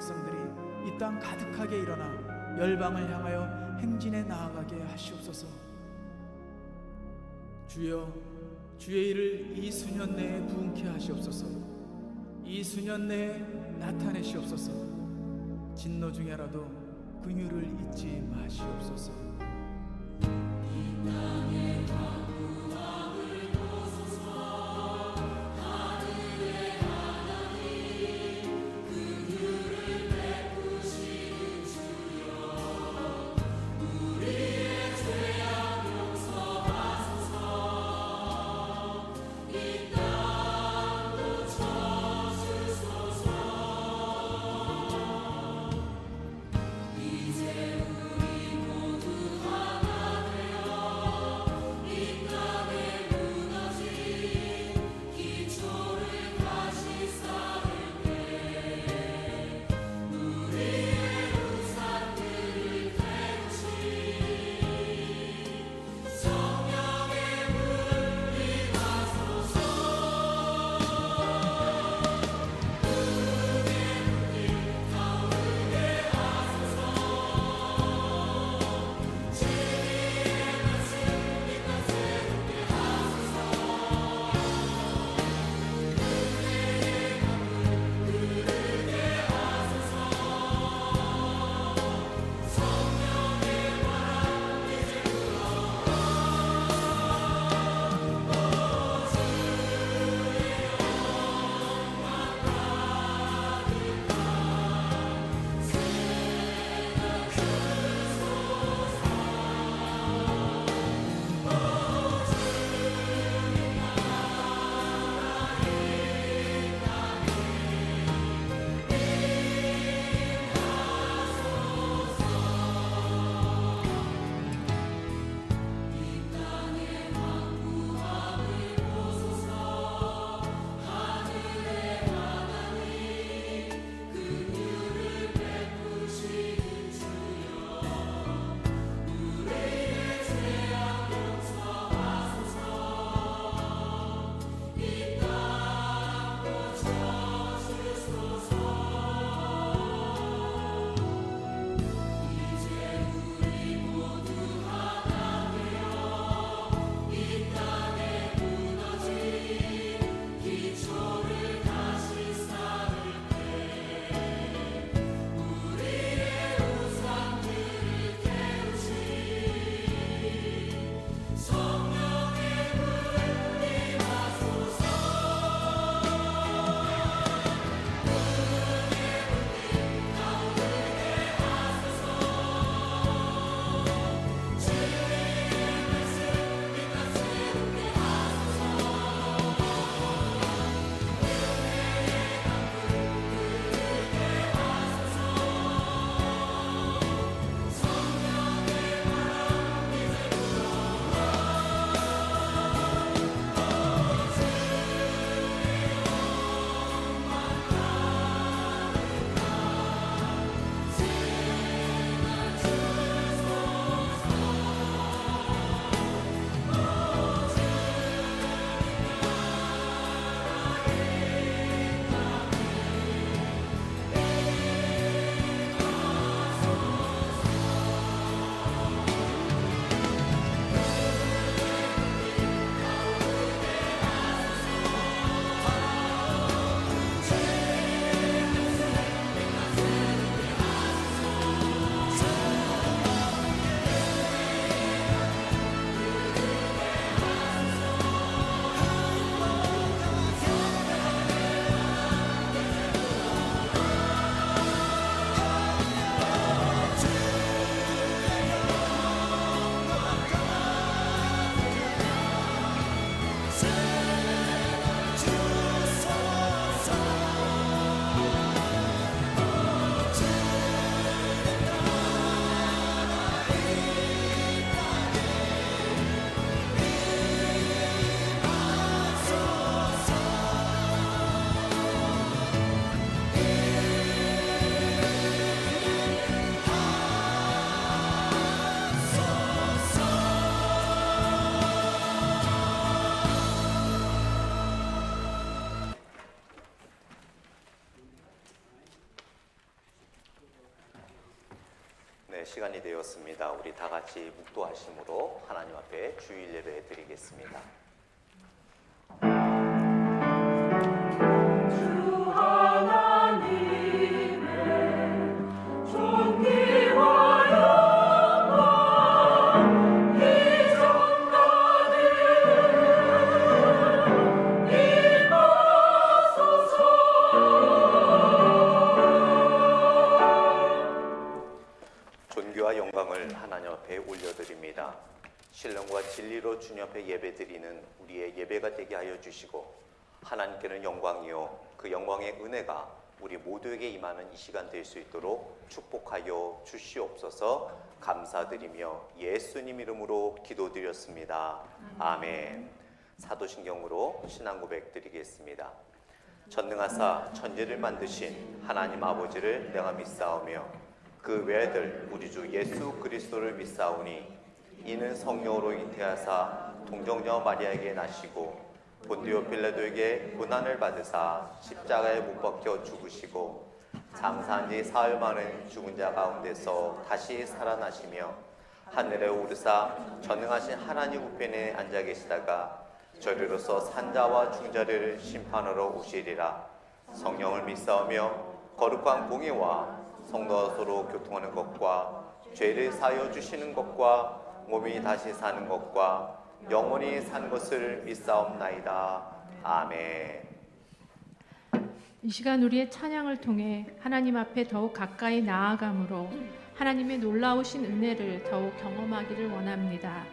백성들이 이 땅 가득하게 일어나 열방을 향하여 행진해 나아가게 하시옵소서. 주여, 주의 일을 이 수년 내에 부응케 하시옵소서. 이 수년 내에 나타내시옵소서. 진노 중에라도 긍휼을 잊지 마시옵소서. 이 땅의 왕국을 보소서. 하늘의 하나님, 긍휼을 베푸시는 주여, 우리의 죄악 용서하소서. 이 땅도 쳐주소서. 이제 우리 모두 하나 되어 시간이 되었습니다. 우리 다 같이 묵도하심으로 하나님 앞에 주일 예배 드리겠습니다. 존귀와 영광을 하나님 앞에 올려드립니다. 신령과 진리로 주님 앞에 예배드리는 우리의 예배가 되게 하여 주시고, 하나님께는 영광이요 그 영광의 은혜가 우리 모두에게 임하는 이 시간 될 수 있도록 축복하여 주시옵소서. 감사드리며 예수님 이름으로 기도드렸습니다. 아멘. 사도신경으로 신앙 고백 드리겠습니다. 전능하사 천지를 만드신 하나님 아버지를 내가 믿사오며 그 외아들 우리 주 예수 그리스도를 믿사오니 이는 성령으로 잉태하사 동정녀 마리아에게 나시고 본디오 빌라도에게 고난을 받으사 십자가에 못 박혀 죽으시고 장사한 지 사흘 만에 죽은 자 가운데서 다시 살아나시며 하늘에 오르사 전능하신 하나님 우편에 앉아 계시다가 저리로서 산자와 중자를 심판하러 오시리라. 성령을 믿사오며 거룩한 공의와 성도와 서로 교통하는 것과 죄를 사하여 주시는 것과 몸이 다시 사는 것과 영원히 산 것을 믿사옵나이다. 아멘. 이 시간 우리의 찬양을 통해 하나님 앞에 더욱 가까이 나아감으로 하나님의 놀라우신 은혜를 더욱 경험하기를 원합니다.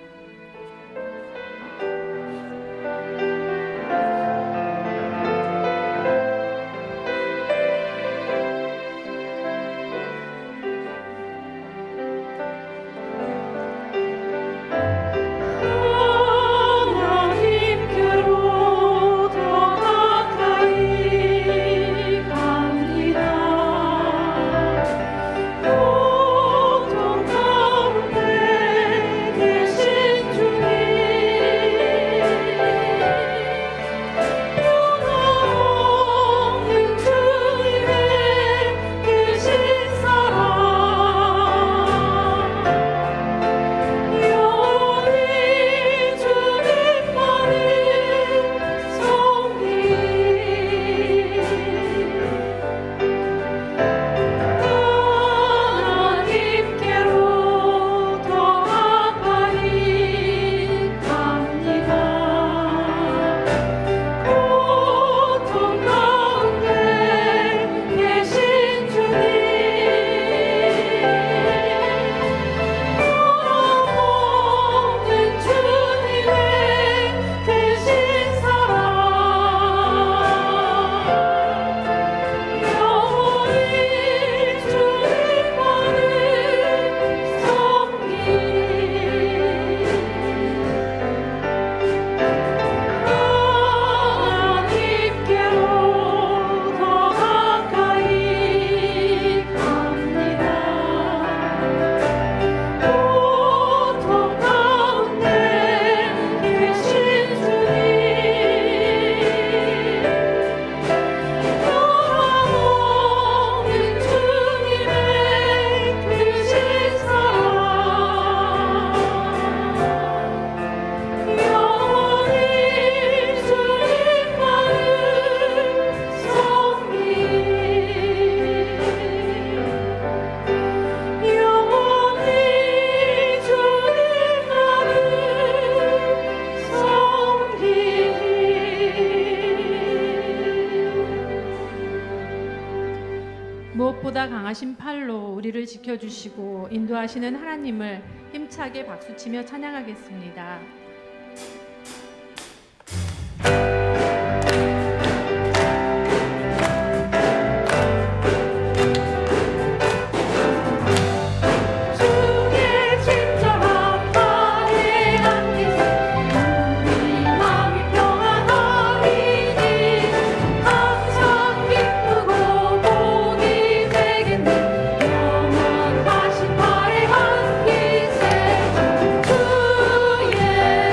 무엇보다 강하신 팔로 우리를 지켜주시고 인도하시는 하나님을 힘차게 박수치며 찬양하겠습니다. 영원하신 발의 한 빛에 주의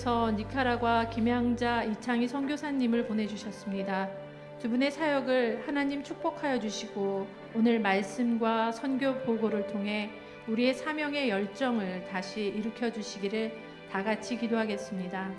하나님께서 니카라과 김양자 이창희 선교사님을 보내주셨습니다. 두 분의 사역을 하나님 축복하여 주시고 오늘 말씀과 선교 보고를 통해 우리의 사명의 열정을 다시 일으켜 주시기를 다 같이 기도하겠습니다.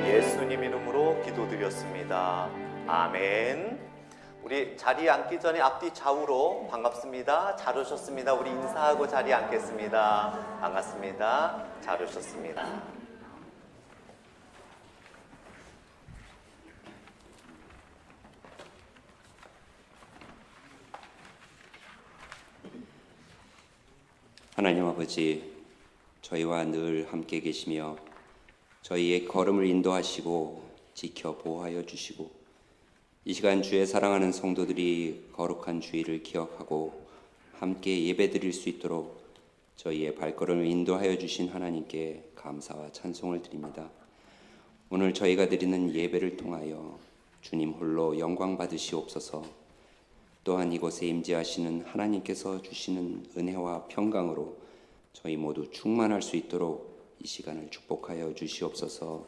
예수님 이름으로 기도드렸습니다. 아멘. 우리 자리에 앉기 전에 앞뒤 좌우로 반갑습니다. 잘 오셨습니다. 우리 인사하고 자리에 앉겠습니다. 반갑습니다. 잘 오셨습니다. 하나님 아버지, 저희와 늘 함께 계시며 저희의 걸음을 인도하시고 지켜 보호하여 주시고 이 시간 주의 사랑하는 성도들이 거룩한 주일을 기억하고 함께 예배드릴 수 있도록 저희의 발걸음을 인도하여 주신 하나님께 감사와 찬송을 드립니다. 오늘 저희가 드리는 예배를 통하여 주님 홀로 영광 받으시옵소서. 또한 이곳에 임재하시는 하나님께서 주시는 은혜와 평강으로 저희 모두 충만할 수 있도록 이 시간을 축복하여 주시옵소서.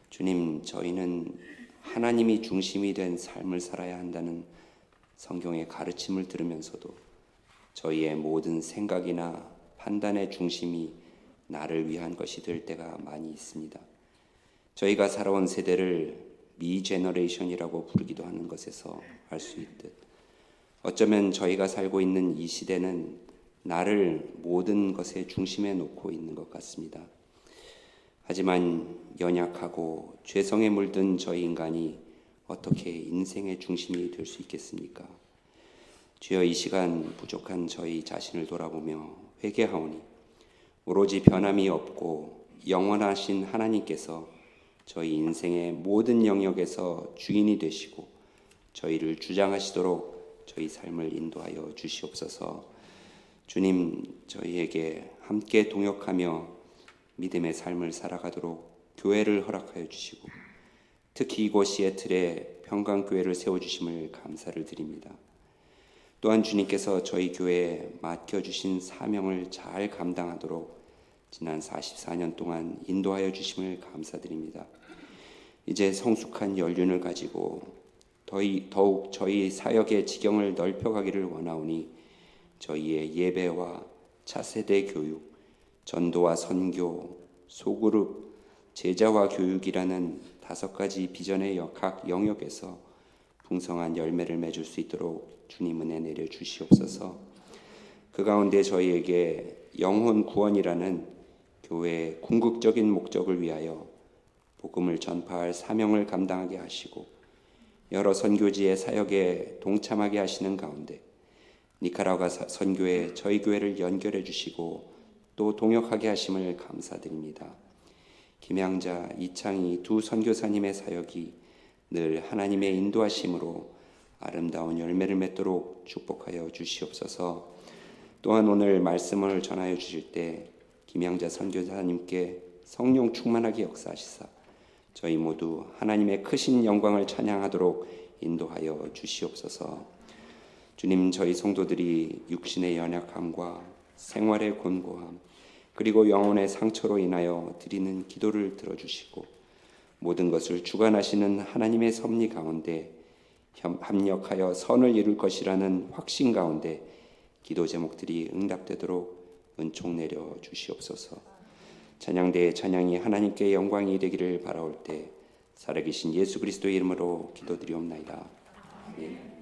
주님, 저희는 하나님이 중심이 된 삶을 살아야 한다는 성경의 가르침을 들으면서도 저희의 모든 생각이나 판단의 중심이 나를 위한 것이 될 때가 많이 있습니다. 저희가 살아온 세대를 미 제너레이션이라고 부르기도 하는 것에서 알 수 있듯 어쩌면 저희가 살고 있는 이 시대는 나를 모든 것의 중심에 놓고 있는 것 같습니다. 하지만 연약하고 죄성에 물든 저희 인간이 어떻게 인생의 중심이 될 수 있겠습니까? 주여, 이 시간 부족한 저희 자신을 돌아보며 회개하오니 오로지 변함이 없고 영원하신 하나님께서 저희 인생의 모든 영역에서 주인이 되시고 저희를 주장하시도록 저희 삶을 인도하여 주시옵소서. 주님, 저희에게 함께 동역하며 믿음의 삶을 살아가도록 교회를 허락하여 주시고 특히 이곳 시애틀에 평강교회를 세워주심을 감사를 드립니다. 또한 주님께서 저희 교회에 맡겨주신 사명을 잘 감당하도록 지난 44년 동안 인도하여 주심을 감사드립니다. 이제 성숙한 연륜을 가지고 더욱 저희 사역의 지경을 넓혀가기를 원하오니 저희의 예배와 차세대 교육, 전도와 선교, 소그룹, 제자와 교육이라는 5가지 비전의 각 영역에서 풍성한 열매를 맺을 수 있도록 주님 은혜 내려 주시옵소서. 그 가운데 저희에게 영혼 구원이라는 교회의 궁극적인 목적을 위하여 복음을 전파할 사명을 감당하게 하시고 여러 선교지의 사역에 동참하게 하시는 가운데 니카라과 선교에 저희 교회를 연결해 주시고 또 동역하게 하심을 감사드립니다. 김양자, 이창희 두 선교사님의 사역이 늘 하나님의 인도하심으로 아름다운 열매를 맺도록 축복하여 주시옵소서. 또한 오늘 말씀을 전하여 주실 때 김양자 선교사님께 성령 충만하게 역사하시사 저희 모두 하나님의 크신 영광을 찬양하도록 인도하여 주시옵소서. 주님, 저희 성도들이 육신의 연약함과 생활의 곤고함 그리고 영혼의 상처로 인하여 드리는 기도를 들어주시고 모든 것을 주관하시는 하나님의 섭리 가운데 합력하여 선을 이룰 것이라는 확신 가운데 기도 제목들이 응답되도록 은총 내려 주시옵소서. 찬양대의 찬양이 하나님께 영광이 되기를 바라올 때 살아계신 예수 그리스도의 이름으로 기도드리옵나이다. 아멘.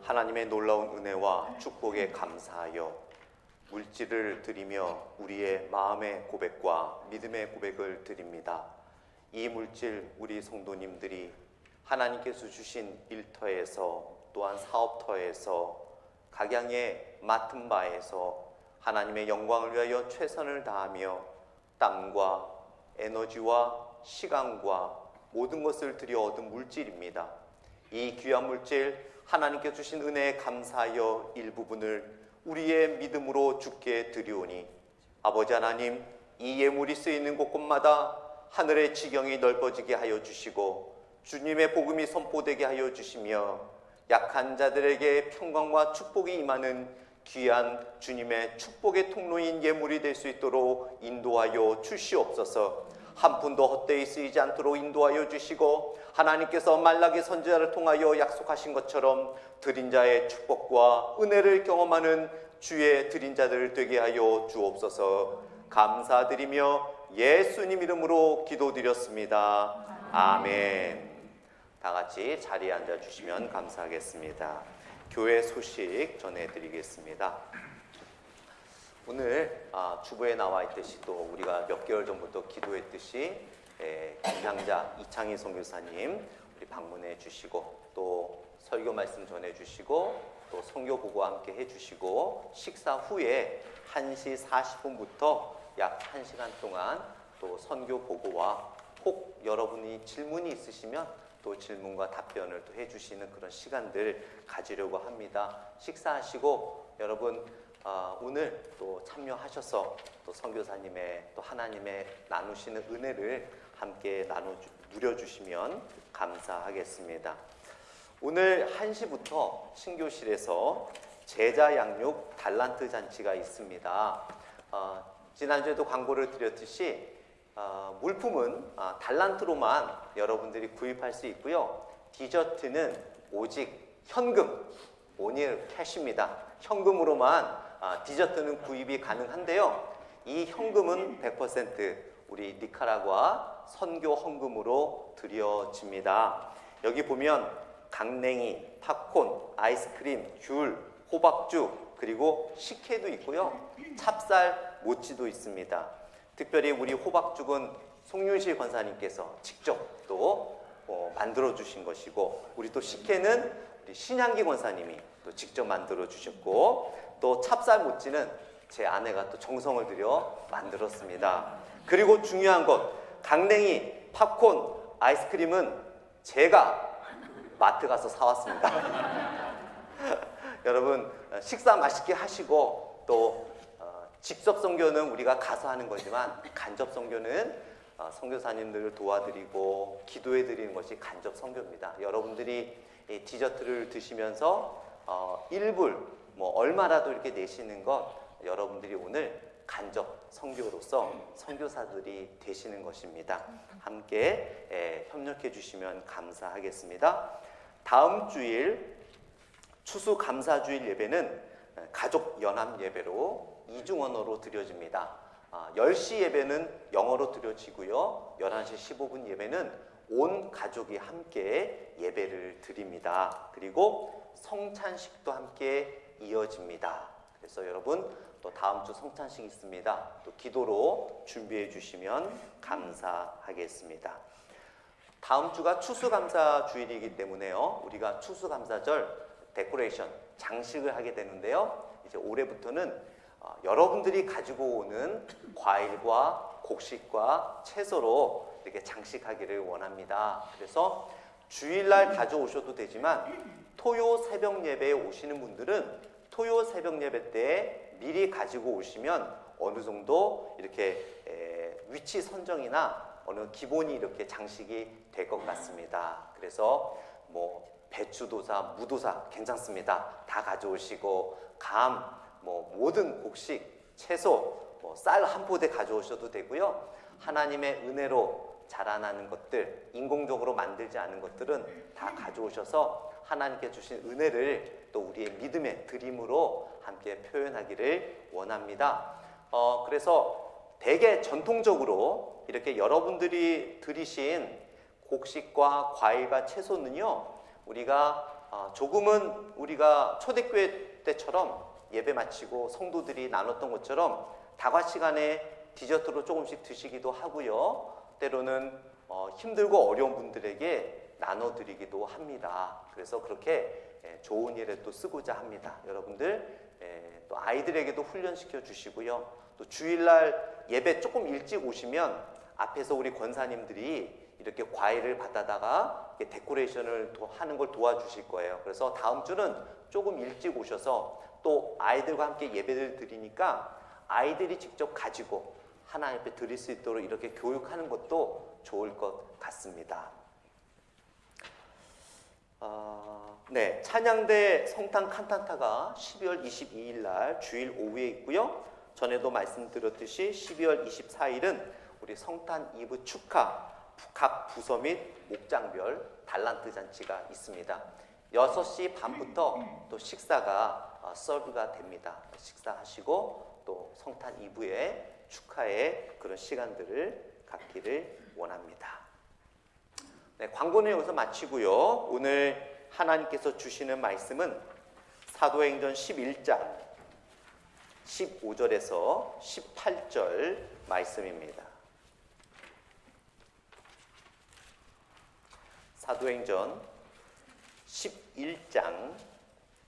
하나님의 놀라운 은혜와 축복에 감사하여 물질을 드리며 우리의 마음의 고백과 믿음의 고백을 드립니다. 이 물질 우리 성도님들이 하나님께서 주신 일터에서 또한 사업터에서 각양의 맡은 바에서 하나님의 영광을 위하여 최선을 다하며 땀과 에너지와 시간과 모든 것을 들여 얻은 물질입니다. 이 귀한 물질 하나님께 주신 은혜에 감사하여 일부분을 우리의 믿음으로 주께 드리오니 아버지 하나님, 이 예물이 쓰이는 곳곳마다 하늘의 지경이 넓어지게 하여 주시고 주님의 복음이 선포되게 하여 주시며 약한 자들에게 평강과 축복이 임하는 귀한 주님의 축복의 통로인 예물이 될 수 있도록 인도하여 주시옵소서. 한 푼도 헛되이 쓰이지 않도록 인도하여 주시고 하나님께서 말라기 선지자를 통하여 약속하신 것처럼 드린 자의 축복과 은혜를 경험하는 주의 드린 자들 되게 하여 주옵소서. 감사드리며 예수님 이름으로 기도드렸습니다. 아멘. 다 같이 자리에 앉아 주시면 감사하겠습니다. 교회 소식 전해드리겠습니다. 오늘 주보에 나와 있듯이 또 우리가 몇 개월 전부터 기도했듯이 김향자 이창희 선교사님 우리 방문해 주시고 또 설교 말씀 전해 주시고 또 선교 보고와 함께 해 주시고 식사 후에 1시 40분부터 약 1시간 동안 또 선교 보고와 혹 여러분이 질문이 있으시면 또 질문과 답변을 또 해주시는 그런 시간들 가지려고 합니다. 식사하시고 여러분 오늘 또 참여하셔서 또 선교사님의 또 하나님의 나누시는 은혜를 함께 누려주시면 감사하겠습니다. 오늘 1시부터 신교실에서 제자 양육 달란트 잔치가 있습니다. 지난주에도 광고를 드렸듯이 물품은 달란트로만 여러분들이 구입할 수 있고요. 디저트는 오직 현금, 온일 캐시입니다. 현금으로만 디저트는 구입이 가능한데요. 이 현금은 100% 우리 니카라과 선교 헌금으로 드려집니다. 여기 보면 강냉이, 팝콘, 아이스크림, 귤, 호박죽, 그리고 식혜도 있고요. 찹쌀, 모찌도 있습니다. 특별히 우리 호박죽은 송윤실 권사님께서 직접 또 만들어 주신 것이고, 우리 또 식혜는 우리 신향기 권사님이 또 직접 만들어 주셨고, 또 찹쌀 모찌는 제 아내가 또 정성을 들여 만들었습니다. 그리고 중요한 것, 강냉이, 팝콘, 아이스크림은 제가 마트 가서 사왔습니다. 여러분 식사 맛있게 하시고 또 직접 선교는 우리가 가서 하는 거지만 간접 선교는 선교사님들을 도와드리고 기도해 드리는 것이 간접 선교입니다. 여러분들이 이 디저트를 드시면서 1불 뭐 얼마라도 이렇게 내시는 것, 여러분들이 오늘 간접 선교로서 선교사들이 되시는 것입니다. 함께 협력해 주시면 감사하겠습니다. 다음 주일 추수감사주일 예배는 가족 연합 예배로 이중언어로 드려집니다. 10시 예배는 영어로 드려지고요. 11시 15분 예배는 온 가족이 함께 예배를 드립니다. 그리고 성찬식도 함께 이어집니다. 그래서 여러분 또 다음 주 성찬식 있습니다. 또 기도로 준비해 주시면 감사하겠습니다. 다음 주가 추수감사주일이기 때문에요. 우리가 추수감사절 데코레이션, 장식을 하게 되는데요. 이제 올해부터는 여러분들이 가지고 오는 과일과 곡식과 채소로 이렇게 장식하기를 원합니다. 그래서 주일날 가져오셔도 되지만 토요 새벽 예배에 오시는 분들은 토요 새벽 예배 때 미리 가지고 오시면 어느 정도 이렇게 위치 선정이나 어느 기본이 이렇게 장식이 될 것 같습니다. 그래서 뭐 배추도사, 무도사 괜찮습니다. 다 가져오시고 감, 뭐 모든 곡식, 채소, 뭐 쌀 한 포대 가져오셔도 되고요. 하나님의 은혜로 자라나는 것들, 인공적으로 만들지 않은 것들은 다 가져오셔서 하나님께 주신 은혜를 또 우리의 믿음의 드림으로 함께 표현하기를 원합니다. 그래서 대개 전통적으로 이렇게 여러분들이 들이신 곡식과 과일과 채소는요, 우리가 조금은 우리가 초대교회 때처럼 예배 마치고 성도들이 나눴던 것처럼 다과 시간에 디저트로 조금씩 드시기도 하고요. 때로는 힘들고 어려운 분들에게 나눠드리기도 합니다. 그래서 그렇게 좋은 일에 또 쓰고자 합니다. 여러분들 또 아이들에게도 훈련시켜 주시고요. 또 주일날 예배 조금 일찍 오시면 앞에서 우리 권사님들이 이렇게 과일을 받아다가 데코레이션을 하는 걸 도와주실 거예요. 그래서 다음 주는 조금 일찍 오셔서 또 아이들과 함께 예배를 드리니까 아이들이 직접 가지고 하나님 앞에 드릴 수 있도록 이렇게 교육하는 것도 좋을 것 같습니다. 네, 찬양대 성탄 칸타타가 12월 22일 날 주일 오후에 있고요. 전에도 말씀드렸듯이 12월 24일은 우리 성탄 이브 축하 각 부서 및 목장별 달란트 잔치가 있습니다. 6시 반부터 또 식사가 서브가 됩니다. 식사하시고 또 성탄 이브의 축하의 그런 시간들을 갖기를 원합니다. 네, 광고는 여기서 마치고요. 오늘 하나님께서 주시는 말씀은 사도행전 11장 15절에서 18절 말씀입니다. 사도행전 11장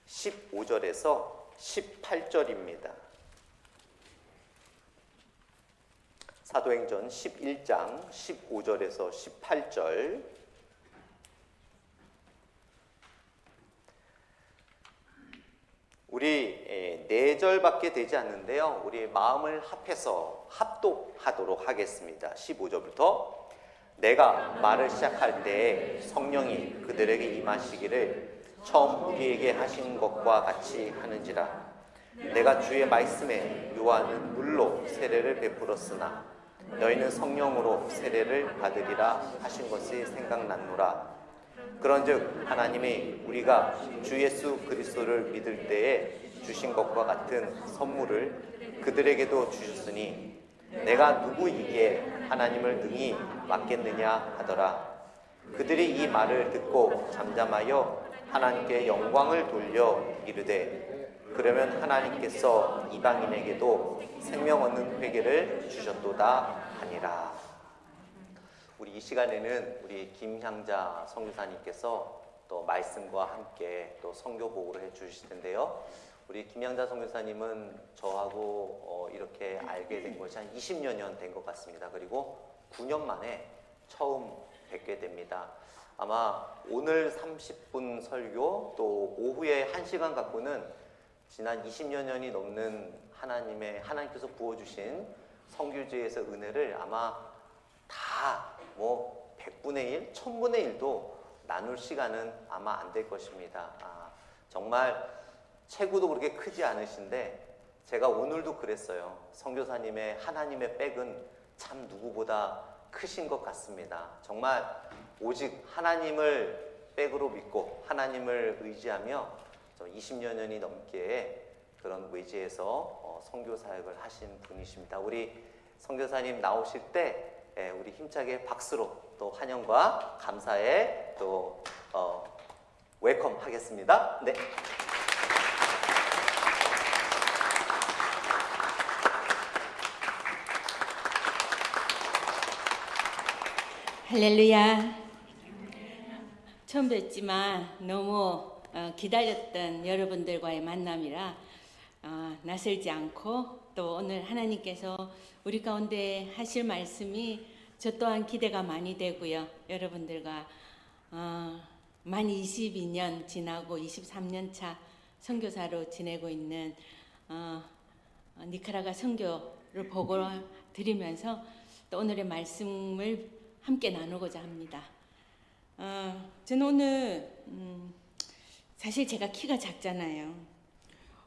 15절에서 18절입니다. 사도행전 11장 15절에서 18절. 우리 4절밖에 되지 않는데요. 우리 마음을 합해서 합독하도록 하겠습니다. 15절부터 내가 말을 시작할 때 성령이 그들에게 임하시기를 처음 우리에게 하신 것과 같이 하는지라. 내가 주의 말씀에 요한은 물로 세례를 베풀었으나 너희는 성령으로 세례를 받으리라 하신 것이 생각났노라. 그런즉 하나님이 우리가 주 예수 그리스도를 믿을 때에 주신 것과 같은 선물을 그들에게도 주셨으니 내가 누구이기에 하나님을 능히 맡겠느냐 하더라. 그들이 이 말을 듣고 잠잠하여 하나님께 영광을 돌려 이르되 그러면 하나님께서 이방인에게도 생명 얻는 회개를 주셨도다 하니라. 우리 이 시간에는 우리 김향자 선교사님께서 또 말씀과 함께 또 선교 보고를 해 주실 텐데요. 우리 김향자 선교사님은 저하고 이렇게 알게 된 것이 한 20여 년 된 것 같습니다. 그리고 9년 만에 처음 뵙게 됩니다. 아마 오늘 30분 설교 또 오후에 1시간 갖고는 지난 20여 년이 넘는 하나님께서 부어주신 선교지에서 은혜를 아마 다 100분의 1, 1000분의 1도 나눌 시간은 아마 안 될 것입니다. 정말 체구도 그렇게 크지 않으신데 제가 오늘도 그랬어요. 선교사님의 하나님의 백은 참 누구보다 크신 것 같습니다. 정말 오직 하나님을 백으로 믿고 하나님을 의지하며 20여 년이 넘게 그런 외지에서 선교 사역을 하신 분이십니다. 우리 선교사님 나오실 때 우리 힘차게 박수로 또 환영과 감사의 또 웰컴 하겠습니다. 네. 할렐루야. 처음 뵙지만 너무 기다렸던 여러분들과의 만남이라 낯설지 않고 또 오늘 하나님께서 우리 가운데 하실 말씀이 저 또한 기대가 많이 되고요. 여러분들과 만 22년 지나고 23년 차 선교사로 지내고 있는 니카라과 선교를 보고 드리면서 또 오늘의 말씀을 함께 나누고자 합니다. 저는 오늘 사실 제가 키가 작잖아요.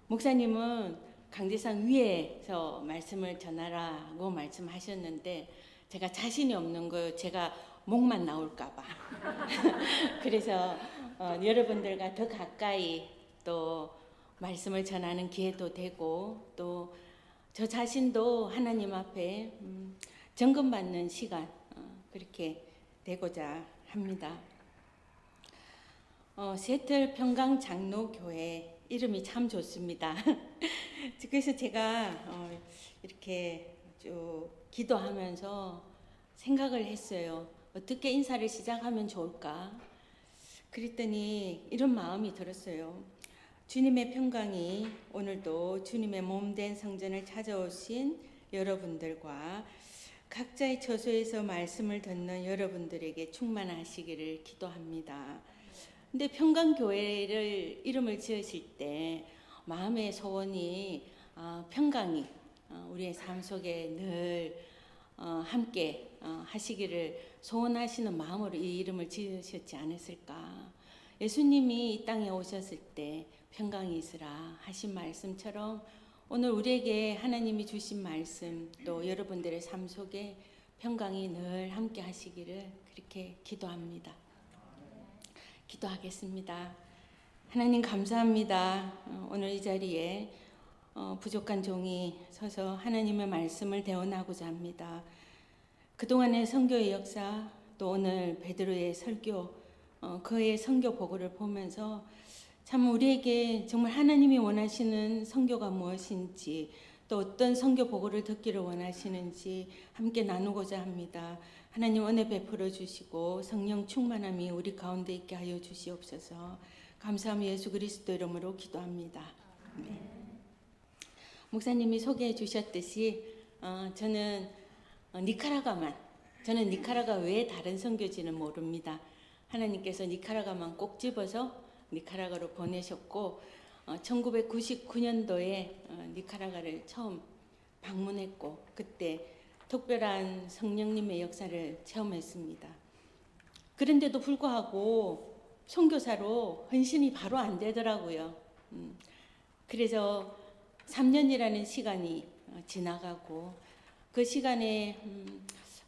목사님은 강제상 위에서 말씀을 전하라고 말씀하셨는데 제가 자신이 없는 거 제가 목만 나올까 봐 그래서 여러분들과 더 가까이 또 말씀을 전하는 기회도 되고 또 저 자신도 하나님 앞에 점검받는 시간 그렇게 되고자 합니다. 세틀 평강 장로교회 이름이 참 좋습니다. 그래서 제가 이렇게 쭉 기도하면서 생각을 했어요. 어떻게 인사를 시작하면 좋을까? 그랬더니 이런 마음이 들었어요. 주님의 평강이 오늘도 주님의 몸된 성전을 찾아오신 여러분들과 각자의 처소에서 말씀을 듣는 여러분들에게 충만하시기를 기도합니다. 근데 평강교회를 이름을 지으실 때 마음의 소원이 평강이 우리의 삶 속에 늘 함께 하시기를 소원하시는 마음으로 이 이름을 지으셨지 않았을까. 예수님이 이 땅에 오셨을 때 평강이 있으라 하신 말씀처럼 오늘 우리에게 하나님이 주신 말씀 또 여러분들의 삶 속에 평강이 늘 함께 하시기를 그렇게 기도합니다. 기도하겠습니다. 하나님 감사합니다. 오늘 이 자리에 부족한 종이 서서 하나님의 말씀을 대언하고자 합니다. 그동안의 선교의 역사 또 오늘 베드로의 설교 그의 선교 보고를 보면서 참 우리에게 정말 하나님이 원하시는 선교가 무엇인지 또 어떤 선교 보고를 듣기를 원하시는지 함께 나누고자 합니다. 하나님 은혜 베풀어 주시고 성령 충만함이 우리 가운데 있게 하여 주시옵소서. 감사하며 예수 그리스도 이름으로 기도합니다. 네. 목사님이 소개해 주셨듯이 저는 니카라과 외에 다른 선교지는 모릅니다. 하나님께서 니카라과만 꼭 집어서 니카라과로 보내셨고 1999년도에 니카라과를 처음 방문했고 그때 특별한 성령님의 역사를 체험했습니다. 그런데도 불구하고 선교사로 헌신이 바로 안 되더라고요. 그래서 3년이라는 시간이 지나가고 그 시간에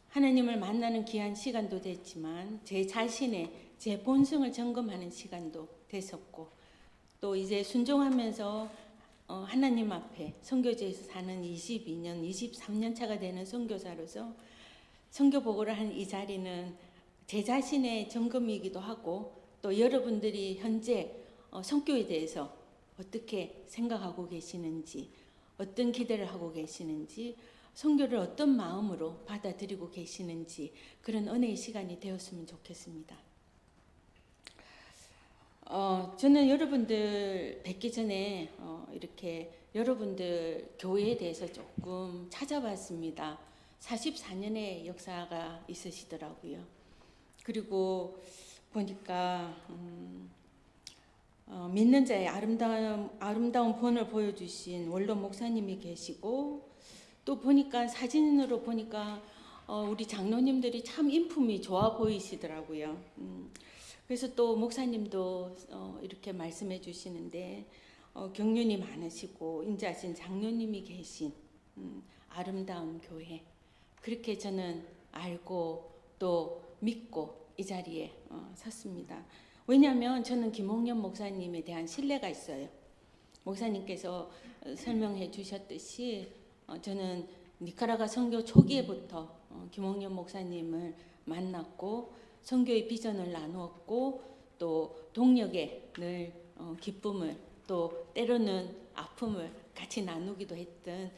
하나님을 만나는 귀한 시간도 됐지만 제 자신의 제 본성을 점검하는 시간도 됐었고 또 이제 순종하면서 하나님 앞에 선교지에서 사는 22년, 23년 차가 되는 선교사로서 선교 보고를 한 이 자리는 제 자신의 점검이기도 하고 또 여러분들이 현재 선교에 대해서 어떻게 생각하고 계시는지 어떤 기대를 하고 계시는지 선교를 어떤 마음으로 받아들이고 계시는지 그런 은혜의 시간이 되었으면 좋겠습니다. 저는 여러분들 뵙기 전에 이렇게 여러분들 교회에 대해서 조금 찾아봤습니다. 44년의 역사가 있으시더라고요. 그리고 보니까 믿는 자의 아름다운 본을 보여주신 원로 목사님이 계시고 또 보니까 사진으로 보니까 우리 장로님들이 참 인품이 좋아 보이시더라고요. 그래서 또 목사님도 이렇게 말씀해 주시는데 경륜이 많으시고 인자하신 장로님이 계신 아름다운 교회 그렇게 저는 알고 또 믿고 이 자리에 섰습니다. 왜냐하면 저는 김홍년 목사님에 대한 신뢰가 있어요. 목사님께서 설명해 주셨듯이 저는 니카라과 선교 초기에부터 김홍년 목사님을 만났고 선교의 비전을 나누었고 또 동력에 늘 기쁨을 또 때로는 아픔을 같이 나누기도 했던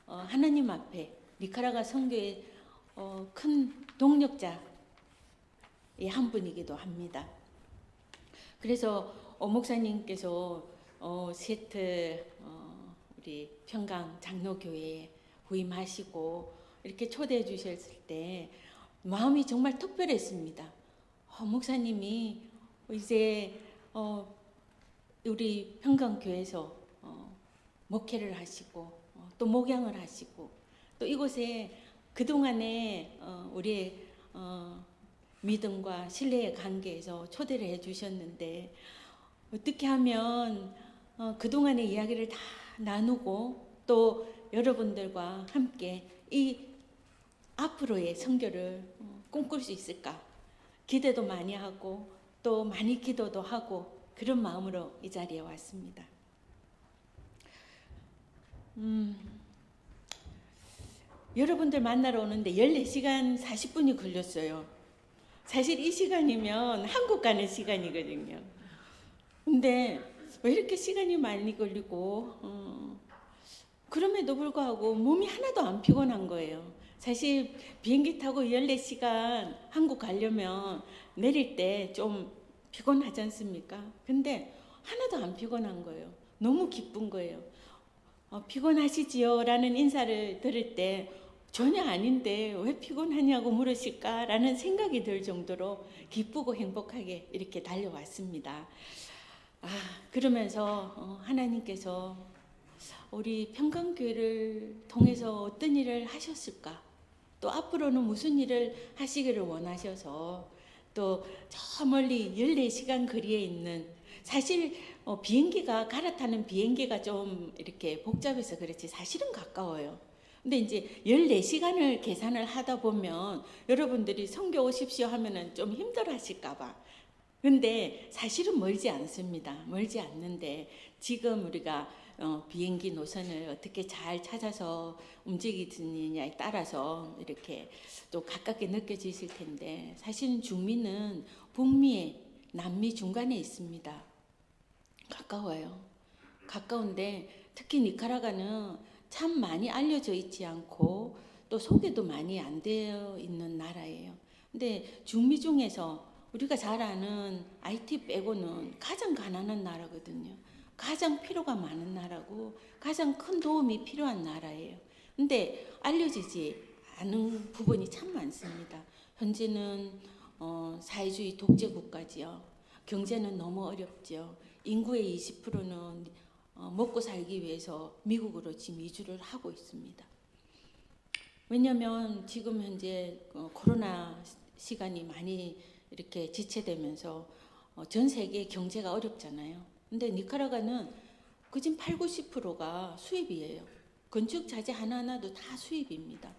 하나님 앞에 니카라과 선교의 큰 동력자의 한 분이기도 합니다. 그래서 목사님께서 세트 우리 평강 장로교회에 부임하시고 이렇게 초대해 주셨을 때 마음이 정말 특별했습니다. 목사님이 이제 우리 평강교회에서 목회를 하시고 또 목양을 하시고 또 이곳에 그동안에 우리의 믿음과 신뢰의 관계에서 초대를 해 주셨는데 어떻게 하면 그동안의 이야기를 다 나누고 또 여러분들과 함께 이 앞으로의 선교를 꿈꿀 수 있을까 기대도 많이 하고 또 많이 기도도 하고 그런 마음으로 이 자리에 왔습니다. 여러분들 만나러 오는데 14시간 40분이 걸렸어요. 사실 이 시간이면 한국 가는 시간이거든요. 근데 왜 이렇게 시간이 많이 걸리고 그럼에도 불구하고 몸이 하나도 안 피곤한 거예요. 사실 비행기 타고 14시간 한국 가려면 내릴 때 좀 피곤하지 않습니까? 근데 하나도 안 피곤한 거예요. 너무 기쁜 거예요. 피곤하시지요? 라는 인사를 들을 때 전혀 아닌데 왜 피곤하냐고 물으실까라는 생각이 들 정도로 기쁘고 행복하게 이렇게 달려왔습니다. 그러면서 하나님께서 우리 평강교회를 통해서 어떤 일을 하셨을까? 또 앞으로는 무슨 일을 하시기를 원하셔서 또 저 멀리 14시간 거리에 있는, 사실 비행기가 갈아타는 비행기가 좀 이렇게 복잡해서 그렇지 사실은 가까워요. 근데 이제 14시간을 계산을 하다 보면 여러분들이 선교 오십시오 하면은 좀 힘들어 하실까 봐. 근데 사실은 멀지 않습니다. 멀지 않는데 지금 우리가 비행기 노선을 어떻게 잘 찾아서 움직이느냐에 따라서 이렇게 또 가깝게 느껴지실 텐데, 사실은 중미는 북미에 남미 중간에 있습니다. 가까워요. 가까운데 특히 니카라과는 참 많이 알려져 있지 않고 또 소개도 많이 안 되어 있는 나라예요. 근데 중미 중에서 우리가 잘 아는 IT 빼고는 가장 가난한 나라거든요. 가장 필요가 많은 나라고 가장 큰 도움이 필요한 나라예요. 근데 알려지지 않은 부분이 참 많습니다. 현재는 사회주의 독재 국가지요. 경제는 너무 어렵죠. 인구의 20%는 먹고 살기 위해서 미국으로 지금 이주를 하고 있습니다. 왜냐하면 지금 현재 코로나 시간이 많이 이렇게 지체되면서 전 세계 경제가 어렵잖아요. 근데 니카라과는 그진 80~90%가 수입이에요. 건축 자재 하나하나도 다 수입입니다.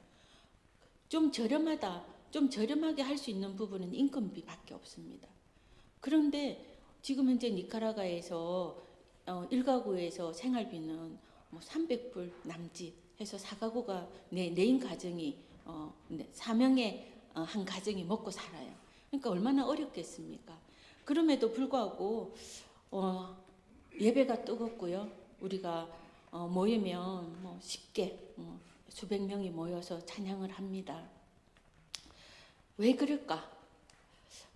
좀 저렴하게 할 수 있는 부분은 인건비밖에 없습니다. 그런데 지금 현재 니카라과에서 1가구에서 생활비는 뭐 300불 남짓 해서 4가구가 4인 가정이 4명의 한 가정이 먹고 살아요. 그러니까 얼마나 어렵겠습니까? 그럼에도 불구하고 예배가 뜨겁고요. 우리가 모이면 뭐 쉽게 수백 명이 모여서 찬양을 합니다. 왜 그럴까?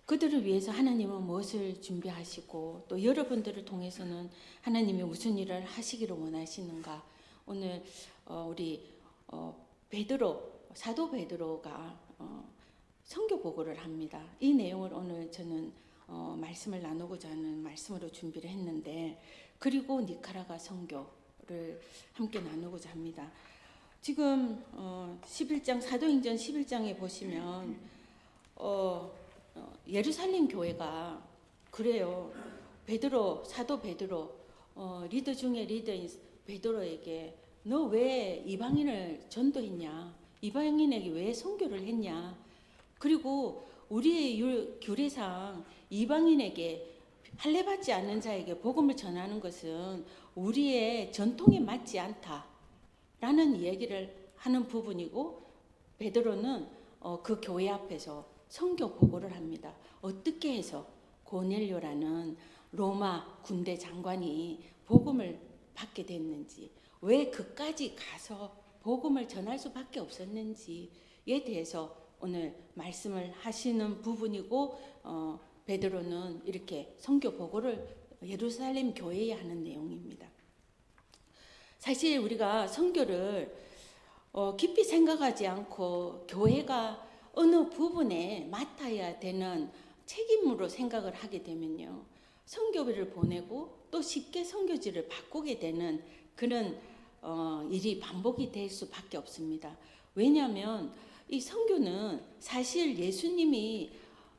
그들을 위해서 하나님은 무엇을 준비하시고 또 여러분들을 통해서는 하나님이 무슨 일을 하시기를 원하시는가? 오늘 우리 사도 베드로가 선교 보고를 합니다. 이 내용을 오늘 저는 말씀을 나누고자 하는 말씀으로 준비를 했는데, 그리고 니카라과 선교를 함께 나누고자 합니다. 지금 11장 사도행전 11장에 보시면 예루살렘 교회가 그래요. 사도 베드로 리더 중에 리더인 베드로에게 너 왜 이방인을 전도했냐? 이방인에게 왜 선교를 했냐? 그리고 우리의 규례상 이방인에게 할례받지 않는 자에게 복음을 전하는 것은 우리의 전통에 맞지 않다라는 이야기를 하는 부분이고, 베드로는 그 교회 앞에서 선교 보고를 합니다. 어떻게 해서 고넬료라는 로마 군대 장관이 복음을 받게 됐는지, 왜 그까지 가서 복음을 전할 수밖에 없었는지에 대해서 오늘 말씀을 하시는 부분이고, 베드로는 이렇게 선교 보고를 예루살렘 교회에 하는 내용입니다. 사실 우리가 선교를 깊이 생각하지 않고 교회가 어느 부분에 맡아야 되는 책임으로 생각을 하게 되면요, 선교비를 보내고 또 쉽게 선교지를 바꾸게 되는 그런 일이 반복이 될 수밖에 없습니다. 왜냐하면 이 선교는 사실 예수님이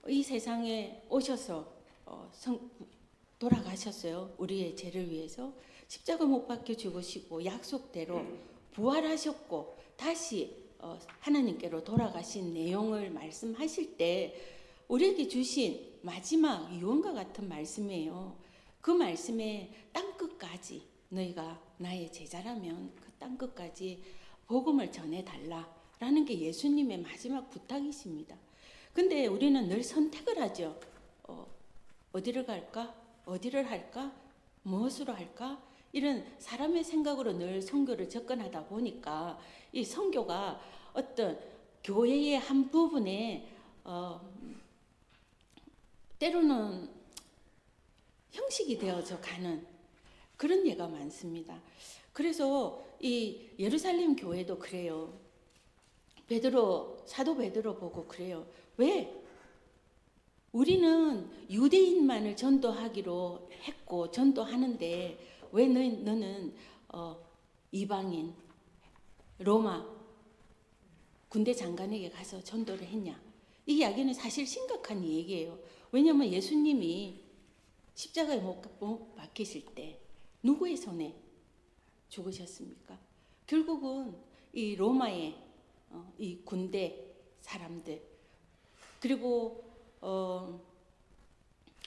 이 세상에 오셔서 돌아가셨어요. 우리의 죄를 위해서 십자가 못 박혀 죽으시고 약속대로 부활하셨고 다시 하나님께로 돌아가신 내용을 말씀하실 때 우리에게 주신 마지막 유언과 같은 말씀이에요. 그 말씀에 땅끝까지 너희가 나의 제자라면 그 땅끝까지 복음을 전해달라라는 게 예수님의 마지막 부탁이십니다. 근데 우리는 늘 선택을 하죠. 어디를 갈까? 어디를 할까? 무엇으로 할까? 이런 사람의 생각으로 늘 선교를 접근하다 보니까 이 선교가 어떤 교회의 한 부분에 때로는 형식이 되어져 가는 그런 예가 많습니다. 그래서 이 예루살렘 교회도 그래요. 사도 베드로 보고 그래요. 왜? 우리는 유대인만을 전도하기로 했고 전도하는데 왜 너는 이방인 로마 군대 장관에게 가서 전도를 했냐? 이 이야기는 사실 심각한 얘기예요. 왜냐하면 예수님이 십자가에 못 박히실 때 누구의 손에 죽으셨습니까? 결국은 이 로마의 이 군대 사람들, 그리고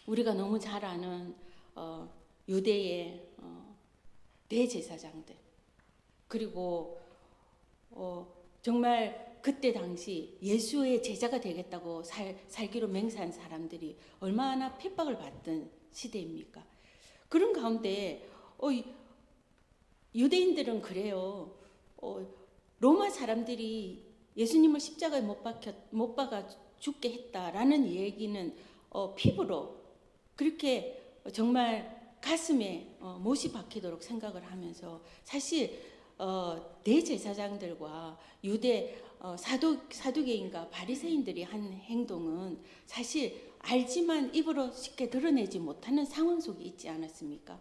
우리가 너무 잘 아는 유대의 대제사장들, 그리고 정말 그때 당시 예수의 제자가 되겠다고 살기로 맹세한 사람들이 얼마나 핍박을 받던 시대입니까? 그런 가운데 유대인들은 그래요. 로마 사람들이 예수님을 십자가에 못 박아 죽게 했다라는 얘기는 피부로 그렇게 정말 가슴에 못이 박히도록 생각을 하면서 사실 대제사장들과 유대 사두개인과 바리새인들이 한 행동은 사실 알지만 입으로 쉽게 드러내지 못하는 상황 속에 있지 않았습니까?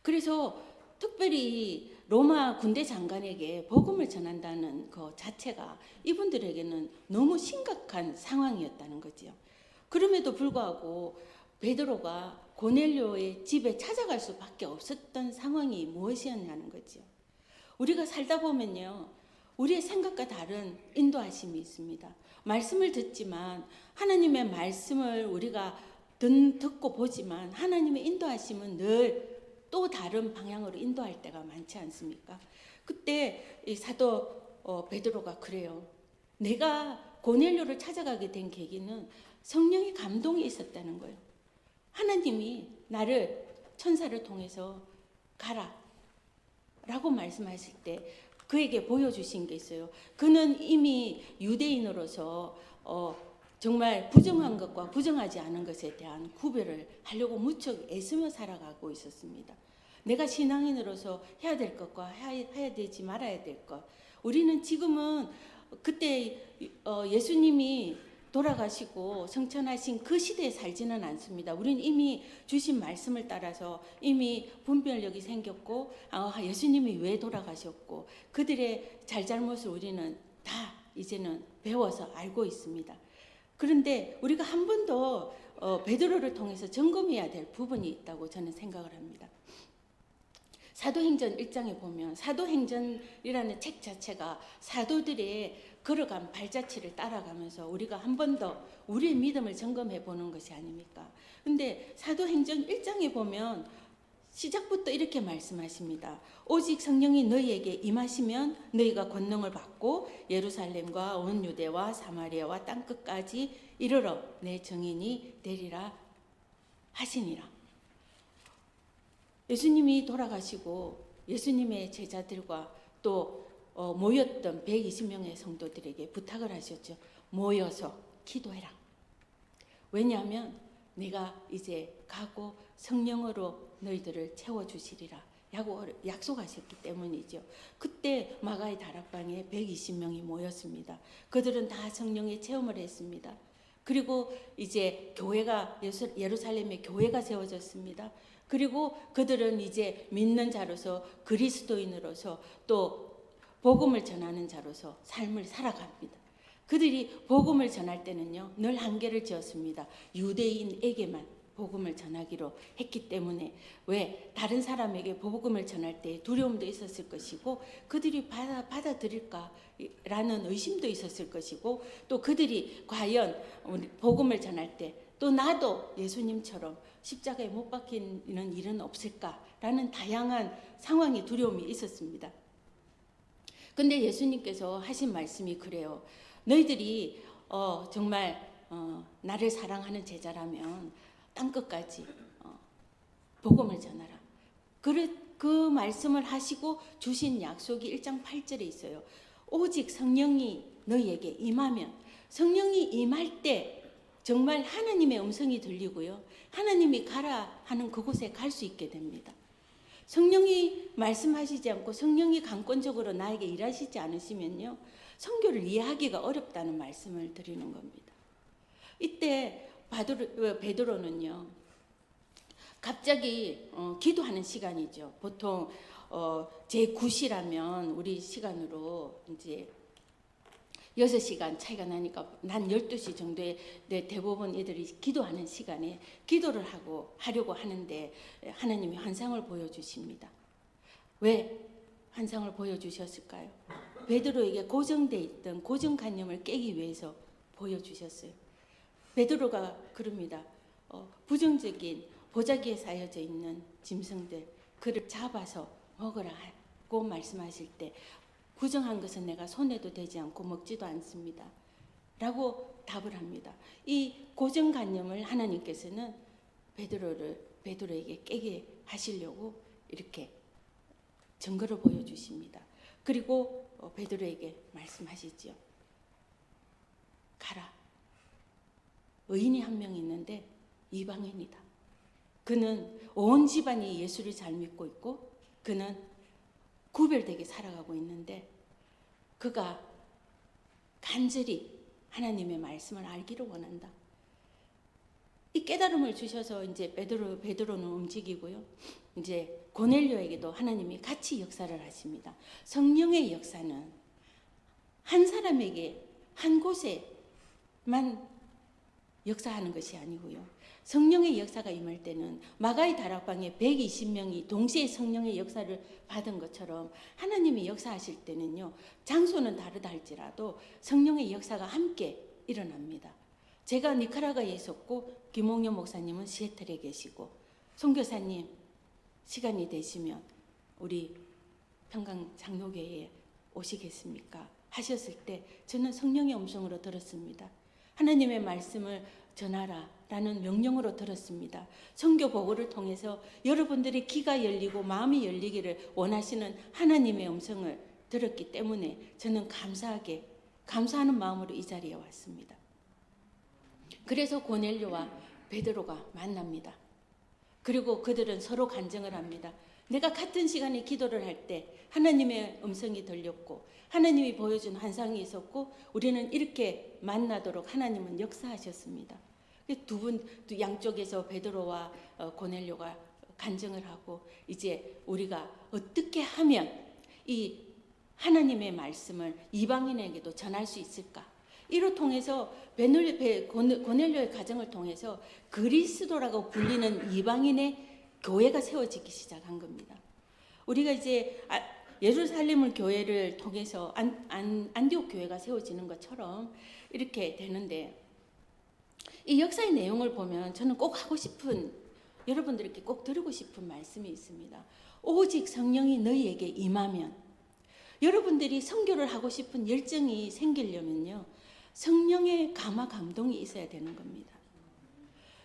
그래서 특별히 로마 군대 장관에게 복음을 전한다는 것 자체가 이분들에게는 너무 심각한 상황이었다는 거지요. 그럼에도 불구하고 베드로가 고넬료의 집에 찾아갈 수밖에 없었던 상황이 무엇이었냐는 거지요. 우리가 살다 보면요, 우리의 생각과 다른 인도하심이 있습니다. 말씀을 듣지만 하나님의 말씀을 우리가 듣고 보지만 하나님의 인도하심은 늘 또 다른 방향으로 인도할 때가 많지 않습니까? 그때 이 사도 베드로가 그래요. 내가 고넬료를 찾아가게 된 계기는 성령의 감동이 있었다는 거예요. 하나님이 나를 천사를 통해서 가라 라고 말씀하실 때 그에게 보여주신 게 있어요. 그는 이미 유대인으로서 정말 부정한 것과 부정하지 않은 것에 대한 구별을 하려고 무척 애쓰며 살아가고 있었습니다. 내가 신앙인으로서 해야 될 것과 해야 되지 말아야 될 것. 우리는 지금은 그때 예수님이 돌아가시고 성천하신 그 시대에 살지는 않습니다. 우리는 이미 주신 말씀을 따라서 이미 분별력이 생겼고 예수님이 왜 돌아가셨고 그들의 잘잘못을 우리는 다 이제는 배워서 알고 있습니다. 그런데 우리가 한 번 더 베드로를 통해서 점검해야 될 부분이 있다고 저는 생각을 합니다. 사도행전 1장에 보면 사도행전이라는 책 자체가 사도들의 걸어간 발자취를 따라가면서 우리가 한 번 더 우리의 믿음을 점검해 보는 것이 아닙니까? 근데 사도행전 1장에 보면 시작부터 이렇게 말씀하십니다. 오직 성령이 너희에게 임하시면 너희가 권능을 받고 예루살렘과 온 유대와 사마리아와 땅끝까지 이르러 내 증인이 되리라 하시니라. 예수님이 돌아가시고 예수님의 제자들과 또 모였던 120명의 성도들에게 부탁을 하셨죠. 모여서 기도해라. 왜냐하면 내가 이제 가고 성령으로 너희들을 채워주시리라 약속하셨기 때문이죠. 그때 마가의 다락방에 120명이 모였습니다. 그들은 다 성령의 체험을 했습니다. 그리고 이제 교회가 예루살렘에 교회가 세워졌습니다. 그리고 그들은 이제 믿는 자로서 그리스도인으로서 또 복음을 전하는 자로서 삶을 살아갑니다. 그들이 복음을 전할 때는요 늘 한계를 지었습니다. 유대인에게만 복음을 전하기로 했기 때문에 왜 다른 사람에게 복음을 전할 때 두려움도 있었을 것이고 그들이 받아들일까라는 의심도 있었을 것이고 또 그들이 과연 복음을 전할 때 또 나도 예수님처럼 십자가에 못 박히는 일은 없을까라는 다양한 상황이 두려움이 있었습니다. 근데 예수님께서 하신 말씀이 그래요. 너희들이 정말 나를 사랑하는 제자라면 땅끝까지 복음을 전하라. 그 말씀을 하시고 주신 약속이 1장 8절에 있어요. 오직 성령이 너희에게 임하면, 성령이 임할 때 정말 하나님의 음성이 들리고요. 하나님이 가라 하는 그곳에 갈 수 있게 됩니다. 성령이 말씀하시지 않고 성령이 강권적으로 나에게 일하시지 않으시면요, 선교를 이해하기가 어렵다는 말씀을 드리는 겁니다. 이때 베드로는요, 갑자기 기도하는 시간이죠. 보통 제9시라면 우리 시간으로 이제 6시간 차이가 나니까 난 12시 정도에 대부분 애들이 기도하는 시간에 기도를 하려고 하는데 하나님이 환상을 보여주십니다. 왜 환상을 보여주셨을까요? 베드로에게 고정돼 있던 고정관념을 깨기 위해서 보여주셨어요. 베드로가 그럽니다. 부정적인 보자기에 쌓여져 있는 짐승들, 그를 잡아서 먹으라고 말씀하실 때 부정한 것은 내가 손에도 대지 않고 먹지도 않습니다 라고 답을 합니다. 이 고정관념을 하나님께서는 베드로에게 깨게 하시려고 이렇게 증거를 보여주십니다. 그리고 베드로에게 말씀하시지요. 가라. 의인이 한 명 있는데 이방인이다. 그는 온 집안이 예수를 잘 믿고 있고 그는 구별되게 살아가고 있는데 그가 간절히 하나님의 말씀을 알기를 원한다. 이 깨달음을 주셔서 이제 베드로는 움직이고요. 이제 고넬료에게도 하나님이 같이 역사를 하십니다. 성령의 역사는 한 사람에게 한 곳에만 역사하는 것이 아니고요. 성령의 역사가 임할 때는 마가의 다락방에 120명이 동시에 성령의 역사를 받은 것처럼 하나님이 역사하실 때는요, 장소는 다르다 할지라도 성령의 역사가 함께 일어납니다. 제가 니카라과에 있었고 김홍년 목사님은 시애틀에 계시고 선교사님 시간이 되시면 우리 평강 장로교회에 오시겠습니까? 하셨을 때 저는 성령의 음성으로 들었습니다. 하나님의 말씀을 전하라 라는 명령으로 들었습니다. 선교 보고를 통해서 여러분들의 귀가 열리고 마음이 열리기를 원하시는 하나님의 음성을 들었기 때문에 저는 감사하는 마음으로 이 자리에 왔습니다. 그래서 고넬료와 베드로가 만납니다. 그리고 그들은 서로 간증을 합니다. 내가 같은 시간에 기도를 할 때 하나님의 음성이 들렸고 하나님이 보여준 환상이 있었고 우리는 이렇게 만나도록 하나님은 역사하셨습니다. 두 양쪽에서 베드로와 고넬료가 간증을 하고 이제 우리가 어떻게 하면 이 하나님의 말씀을 이방인에게도 전할 수 있을까? 이를 통해서 고넬료의 가정을 통해서 그리스도라고 불리는 이방인의 교회가 세워지기 시작한 겁니다. 우리가 이제 예루살렘 교회를 통해서 안디옥 교회가 세워지는 것처럼 이렇게 되는데 이 역사의 내용을 보면 저는 꼭 하고 싶은 여러분들께 꼭 들고 싶은 말씀이 있습니다. 오직 성령이 너희에게 임하면 여러분들이 선교를 하고 싶은 열정이 생기려면요. 성령의 감화 감동이 있어야 되는 겁니다.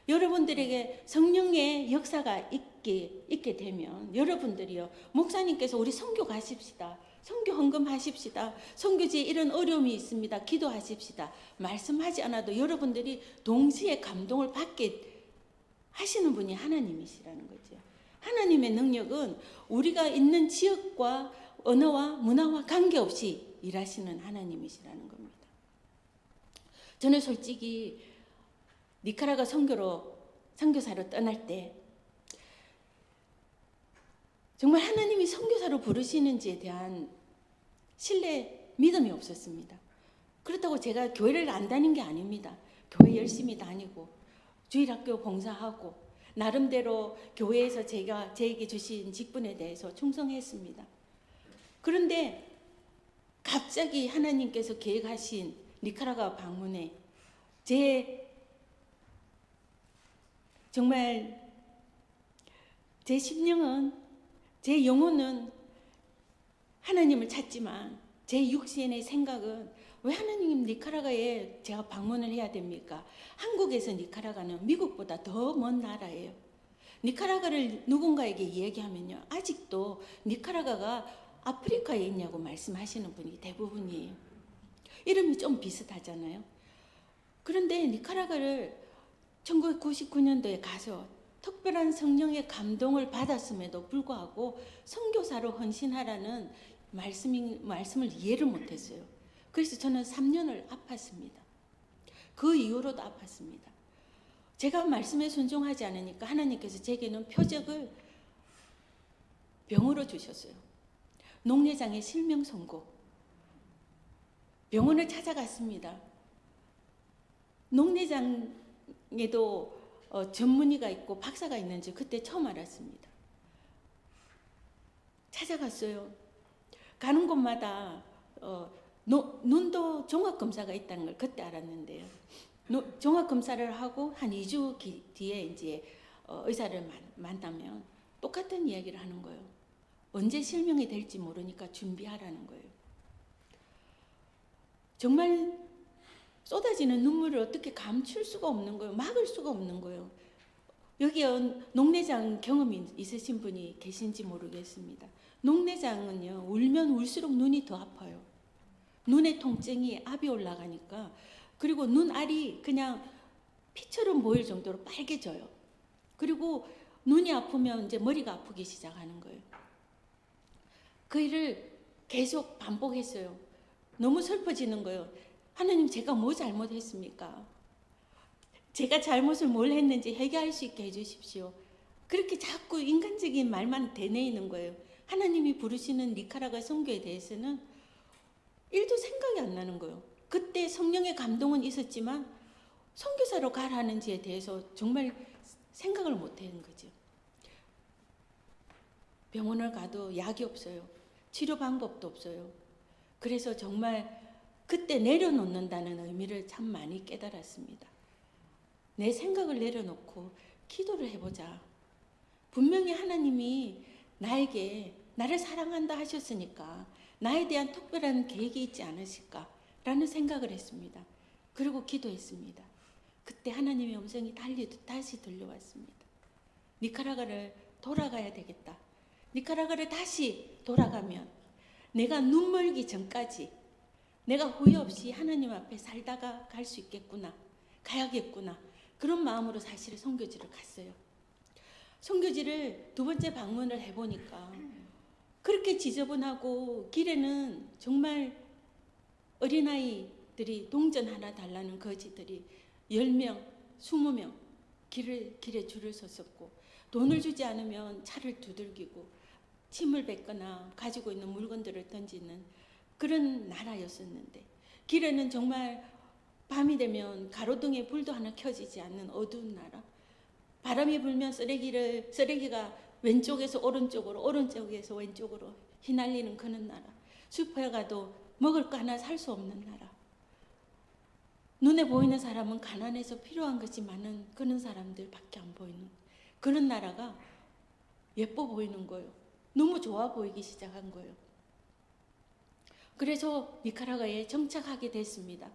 여러분들에게 성령의 역사가 있게 되면 여러분들이요. 목사님께서 우리 선교 가십시다. 선교 헌금하십시다. 선교지에 이런 어려움이 있습니다. 기도하십시다. 말씀하지 않아도 여러분들이 동시에 감동을 받게 하시는 분이 하나님이시라는 거죠. 하나님의 능력은 우리가 있는 지역과 언어와 문화와 관계없이 일하시는 하나님이시라는 겁니다. 저는 솔직히 니카라과 선교사로 떠날 때 정말 하나님이 선교사로 부르시는지에 대한 믿음이 없었습니다. 그렇다고 제가 교회를 안 다닌 게 아닙니다. 교회 열심히 다니고 주일학교 봉사하고 나름대로 교회에서 제게 주신 직분에 대해서 충성했습니다. 그런데 갑자기 하나님께서 계획하신 니카라과 방문에 정말 제 심령은 제 영혼은 하나님을 찾지만 제 육신의 생각은 왜 하나님 니카라과에 제가 방문을 해야 됩니까? 한국에서 니카라과는 미국보다 더 먼 나라예요. 니카라과를 누군가에게 이야기하면요, 아직도 니카라과가 아프리카에 있냐고 말씀하시는 분이 대부분이에요. 이름이 좀 비슷하잖아요. 그런데 니카라과를 1999년도에 가서 특별한 성령의 감동을 받았음에도 불구하고 선교사로 헌신하라는 말씀을 이해를 못했어요. 그래서 저는 3년을 아팠습니다. 그 이후로도 아팠습니다. 제가 말씀에 순종하지 않으니까 하나님께서 제게는 표적을 병으로 주셨어요. 녹내장의 실명 선고. 병원을 찾아갔습니다. 녹내장에도 전문의가 있고 박사가 있는지 그때 처음 알았습니다. 찾아갔어요. 가는 곳마다 눈도 종합검사가 있다는 걸 그때 알았는데요. 종합검사를 하고 한 2주 뒤에 이제 의사를 만나면 똑같은 이야기를 하는 거예요. 언제 실명이 될지 모르니까 준비하라는 거예요. 정말 쏟아지는 눈물을 어떻게 감출 수가 없는 거예요. 막을 수가 없는 거예요. 여기 녹내장 경험이 있으신 분이 계신지 모르겠습니다. 녹내장은요, 울면 울수록 눈이 더 아파요. 눈의 통증이 압이 올라가니까, 그리고 눈알이 그냥 피처럼 보일 정도로 빨개져요. 그리고 눈이 아프면 이제 머리가 아프기 시작하는 거예요. 그 일을 계속 반복했어요. 너무 슬퍼지는 거예요. 하나님, 제가 뭐 잘못했습니까? 제가 잘못을 뭘 했는지 회개할 수 있게 해주십시오. 그렇게 자꾸 인간적인 말만 되뇌이는 거예요. 하나님이 부르시는 니카라과 선교에 대해서는 1도 생각이 안 나는 거예요. 그때 성령의 감동은 있었지만 선교사로 가라는지에 대해서 정말 생각을 못 하는 거죠. 병원을 가도 약이 없어요. 치료 방법도 없어요. 그래서 정말 그때 내려놓는다는 의미를 참 많이 깨달았습니다. 내 생각을 내려놓고 기도를 해보자. 분명히 하나님이 나에게 나를 사랑한다 하셨으니까 나에 대한 특별한 계획이 있지 않으실까라는 생각을 했습니다. 그리고 기도했습니다. 그때 하나님의 음성이 다시 들려왔습니다. 니카라과를 돌아가야 되겠다. 니카라과를 다시 돌아가면 내가 눈멀기 전까지 내가 후회 없이 하나님 앞에 살다가 갈 수 있겠구나. 가야겠구나. 그런 마음으로 사실 선교지를 갔어요. 선교지를 2번째 방문을 해보니까 그렇게 지저분하고 길에는 정말 어린아이들이 동전 하나 달라는 거지들이 10명, 20명 길에 줄을 섰었고, 돈을 주지 않으면 차를 두들기고 침을 뱉거나 가지고 있는 물건들을 던지는 그런 나라였었는데, 길에는 정말 밤이 되면 가로등에 불도 하나 켜지지 않는 어두운 나라, 바람이 불면 쓰레기가 왼쪽에서 오른쪽으로, 오른쪽에서 왼쪽으로 휘날리는 그런 나라, 슈퍼에 가도 먹을 거 하나 살 수 없는 나라, 눈에 보이는 사람은 가난해서 필요한 것이 많은 그런 사람들밖에 안 보이는 그런 나라가 예뻐 보이는 거예요. 너무 좋아 보이기 시작한 거예요. 그래서 니카라과에 정착하게 됐습니다.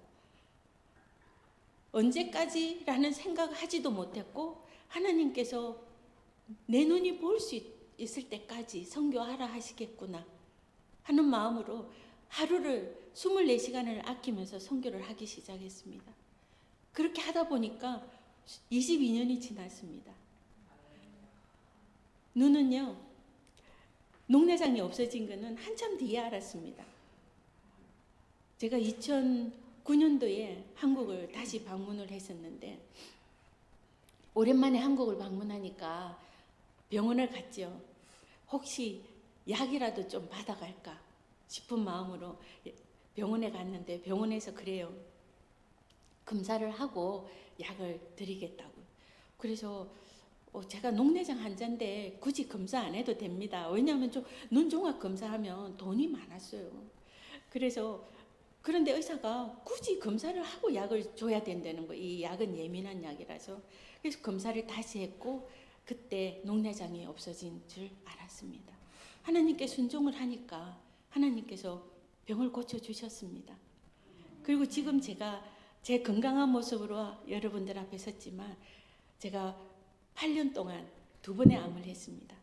언제까지라는 생각하지도 못했고, 하나님께서 내 눈이 볼 수 있을 때까지 선교하라 하시겠구나 하는 마음으로 하루를 24시간을 아끼면서 선교를 하기 시작했습니다. 그렇게 하다 보니까 22년이 지났습니다. 눈은요, 녹내장이 없어진 거는 한참 뒤에 알았습니다. 제가 2009년도에 한국을 다시 방문을 했었는데, 오랜만에 한국을 방문하니까 병원을 갔죠. 혹시 약이라도 좀 받아갈까 싶은 마음으로 병원에 갔는데, 병원에서 그래요. 검사를 하고 약을 드리겠다고. 그래서 제가 녹내장 환자인데 굳이 검사 안 해도 됩니다. 왜냐하면 눈 종합 검사하면 돈이 많았어요. 그런데 의사가 굳이 검사를 하고 약을 줘야 된다는 거예요. 이 약은 예민한 약이라서. 그래서 검사를 다시 했고, 그때 녹내장이 없어진 줄 알았습니다. 하나님께 순종을 하니까 하나님께서 병을 고쳐주셨습니다. 그리고 지금 제가 제 건강한 모습으로 여러분들 앞에 섰지만 제가 8년 동안 2번의 암을 했습니다.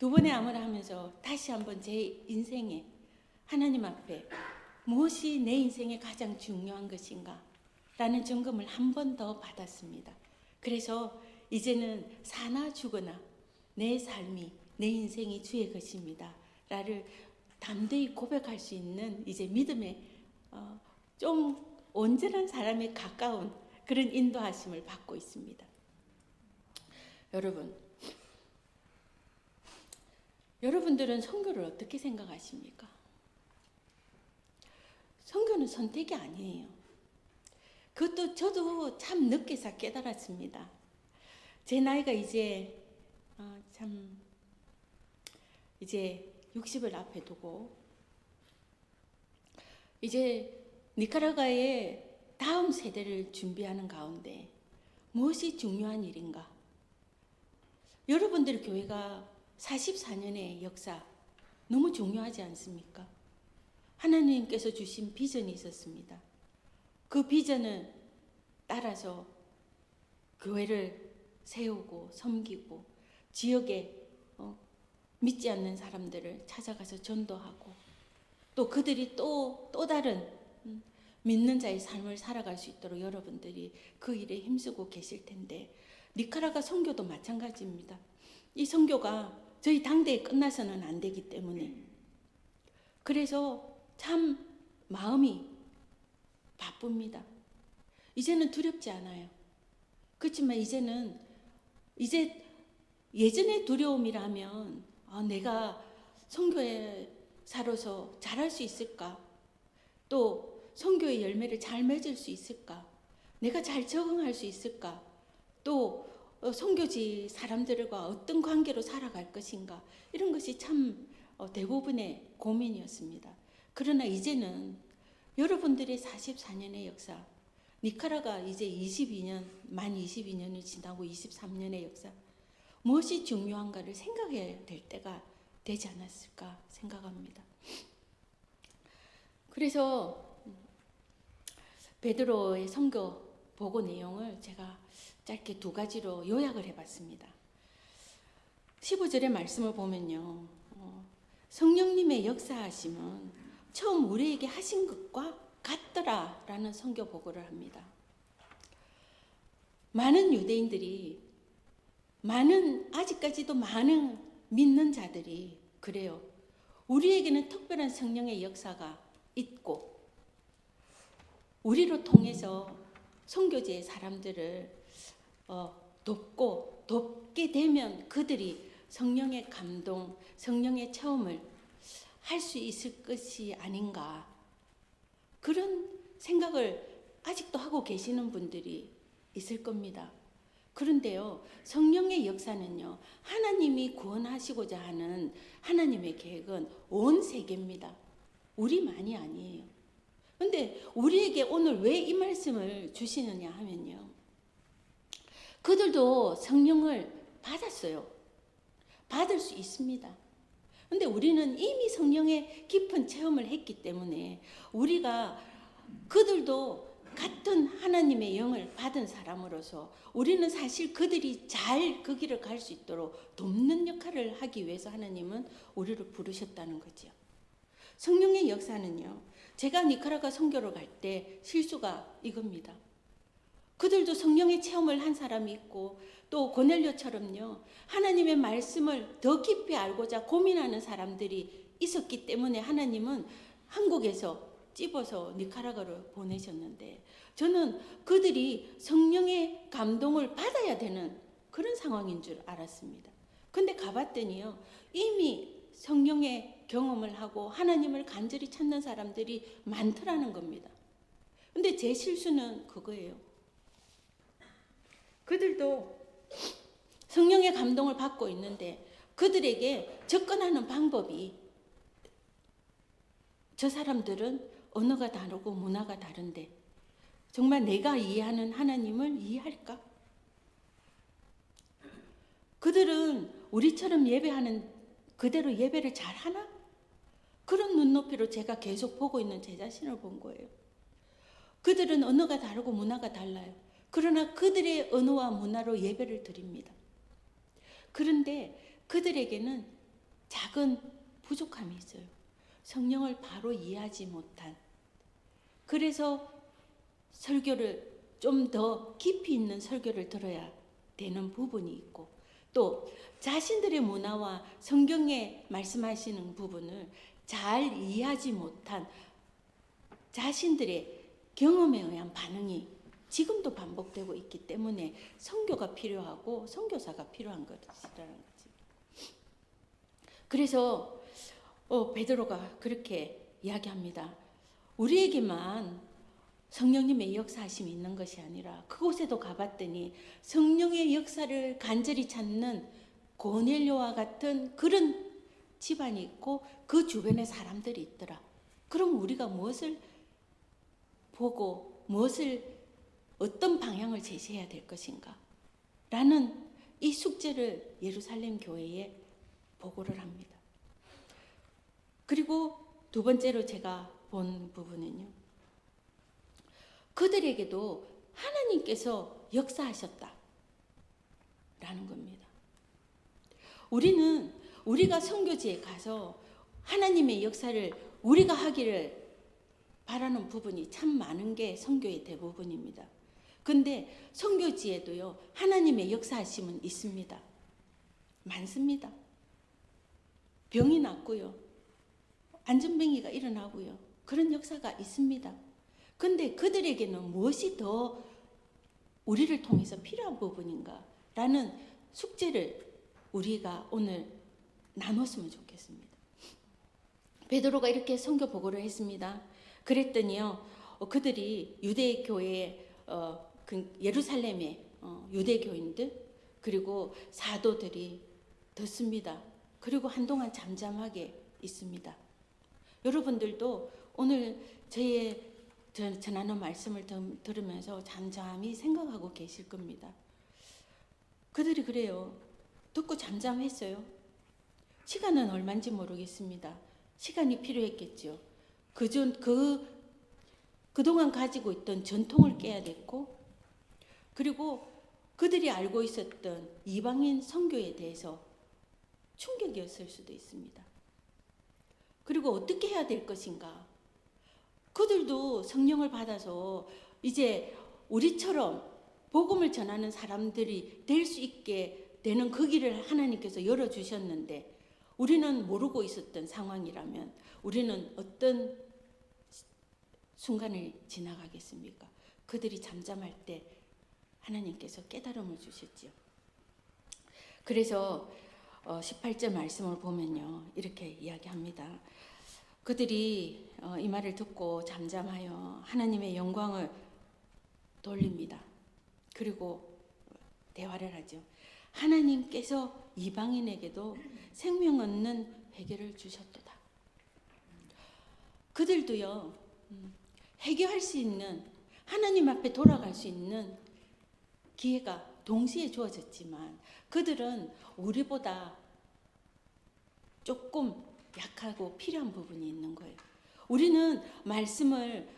2번의 암을 하면서 다시 한번 제 인생에 하나님 앞에 무엇이 내 인생에 가장 중요한 것인가 라는 점검을 한 번 더 받았습니다. 그래서 이제는 사나 죽으나 내 삶이 내 인생이 주의 것입니다 라를 담대히 고백할 수 있는 이제 믿음의 좀 온전한 사람에 가까운 그런 인도하심을 받고 있습니다. 여러분들은 선교를 어떻게 생각하십니까? 선교는 선택이 아니에요. 그것도 저도 참 늦게서 깨달았습니다. 제 나이가 이제 이제 60을 앞에 두고 이제 니카라과의 다음 세대를 준비하는 가운데 무엇이 중요한 일인가? 여러분들 교회가 44년의 역사 너무 중요하지 않습니까? 하나님께서 주신 비전이 있었습니다. 그 비전을 따라서 교회를 세우고 섬기고 지역에 믿지 않는 사람들을 찾아가서 전도하고 또 그들이 또 다른 믿는 자의 삶을 살아갈 수 있도록 여러분들이 그 일에 힘쓰고 계실 텐데 니카라과 선교도 마찬가지입니다. 이 선교가 저희 당대에 끝나서는 안 되기 때문에 그래서 참 마음이 바쁩니다. 이제는 두렵지 않아요. 그렇지만 이제 예전의 두려움이라면 내가 선교사로서 잘할 수 있을까? 또 선교의 열매를 잘 맺을 수 있을까? 내가 잘 적응할 수 있을까? 또 선교지 사람들과 어떤 관계로 살아갈 것인가? 이런 것이 참 대부분의 고민이었습니다. 그러나 이제는 여러분들의 44년의 역사, 니카라가 이제 만 22년이 지나고 23년의 역사, 무엇이 중요한가를 생각해야 될 때가 되지 않았을까 생각합니다. 그래서 베드로의 선교 보고 내용을 제가 짧게 2가지로 요약을 해봤습니다. 15절의 말씀을 보면요, 성령님의 역사하심은 처음 우리에게 하신 것과 같더라라는 선교 보고를 합니다. 많은 유대인들이 아직까지도 많은 믿는 자들이 그래요. 우리에게는 특별한 성령의 역사가 있고 우리로 통해서 선교지의 사람들을 돕게 되면 그들이 성령의 감동, 성령의 체험을 할 수 있을 것이 아닌가, 그런 생각을 아직도 하고 계시는 분들이 있을 겁니다. 그런데요, 성령의 역사는요, 하나님이 구원하시고자 하는 하나님의 계획은 온 세계입니다. 우리만이 아니에요. 그런데 우리에게 오늘 왜 이 말씀을 주시느냐 하면요, 그들도 성령을 받았어요. 받을 수 있습니다. 그런데 우리는 이미 성령의 깊은 체험을 했기 때문에 우리가 그들도 같은 하나님의 영을 받은 사람으로서 우리는 사실 그들이 잘 그 길을 갈 수 있도록 돕는 역할을 하기 위해서 하나님은 우리를 부르셨다는 거죠. 성령의 역사는요, 제가 니카라과 선교를 갈 때 실수가 이겁니다. 그들도 성령의 체험을 한 사람이 있고 또 고넬료처럼요, 하나님의 말씀을 더 깊이 알고자 고민하는 사람들이 있었기 때문에 하나님은 한국에서 찝어서 니카라과로 보내셨는데, 저는 그들이 성령의 감동을 받아야 되는 그런 상황인 줄 알았습니다. 근데 가봤더니요, 이미 성령의 경험을 하고 하나님을 간절히 찾는 사람들이 많더라는 겁니다. 근데 제 실수는 그거예요. 그들도 성령의 감동을 받고 있는데 그들에게 접근하는 방법이, 저 사람들은 언어가 다르고 문화가 다른데 정말 내가 이해하는 하나님을 이해할까? 그들은 우리처럼 예배하는 그대로 예배를 잘 하나? 그런 눈높이로 제가 계속 보고 있는 제 자신을 본 거예요. 그들은 언어가 다르고 문화가 달라요. 그러나 그들의 언어와 문화로 예배를 드립니다. 그런데 그들에게는 작은 부족함이 있어요. 성령을 바로 이해하지 못한. 그래서 설교를 좀 더 깊이 있는 설교를 들어야 되는 부분이 있고, 또 자신들의 문화와 성경에 말씀하시는 부분을 잘 이해하지 못한 자신들의 경험에 의한 반응이 지금도 반복되고 있기 때문에 선교가 필요하고 선교사가 필요한 것이라는 거지. 그래서 베드로가 그렇게 이야기합니다. 우리에게만 성령님의 역사하심이 있는 것이 아니라 그곳에도 가봤더니 성령의 역사를 간절히 찾는 고넬료와 같은 그런 집안이 있고 그 주변에 사람들이 있더라. 그럼 우리가 무엇을 보고 어떤 방향을 제시해야 될 것인가? 라는 이 숙제를 예루살렘 교회에 보고를 합니다. 그리고 두 번째로 제가 본 부분은요. 그들에게도 하나님께서 역사하셨다 라는 겁니다. 우리가 선교지에 가서 하나님의 역사를 우리가 하기를 바라는 부분이 참 많은 게 선교의 대부분입니다. 근데 선교지에도요, 하나님의 역사하심은 있습니다. 많습니다. 병이 낫고요, 안전병이가 일어나고요, 그런 역사가 있습니다. 근데 그들에게는 무엇이 더 우리를 통해서 필요한 부분인가? 라는 숙제를 우리가 오늘 나눴으면 좋겠습니다. 베드로가 이렇게 선교 보고를 했습니다. 그랬더니요, 그들이 유대 교회에 예루살렘의 유대 교인들 그리고 사도들이 듣습니다. 그리고 한동안 잠잠하게 있습니다. 여러분들도 오늘 저의 전하는 말씀을 들으면서 잠잠히 생각하고 계실 겁니다. 그들이 그래요. 듣고 잠잠했어요. 시간은 얼마인지 모르겠습니다. 시간이 필요했겠죠. 그동안 가지고 있던 전통을 깨야 됐고, 그리고 그들이 알고 있었던 이방인 선교에 대해서 충격이었을 수도 있습니다. 그리고 어떻게 해야 될 것인가? 그들도 성령을 받아서 이제 우리처럼 복음을 전하는 사람들이 될 수 있게 되는 그 길을 하나님께서 열어주셨는데, 우리는 모르고 있었던 상황이라면 우리는 어떤 순간을 지나가겠습니까? 그들이 잠잠할 때 하나님께서 깨달음을 주셨지요. 그래서 18절 말씀을 보면요, 이렇게 이야기합니다. 그들이 이 말을 듣고 잠잠하여 하나님의 영광을 돌립니다. 그리고 대화를 하죠. 하나님께서 이방인에게도 생명 얻는 회개를 주셨도다. 그들도요, 회개할 수 있는, 하나님 앞에 돌아갈 수 있는 기회가 동시에 주어졌지만 그들은 우리보다 조금 약하고 필요한 부분이 있는 거예요. 우리는 말씀을,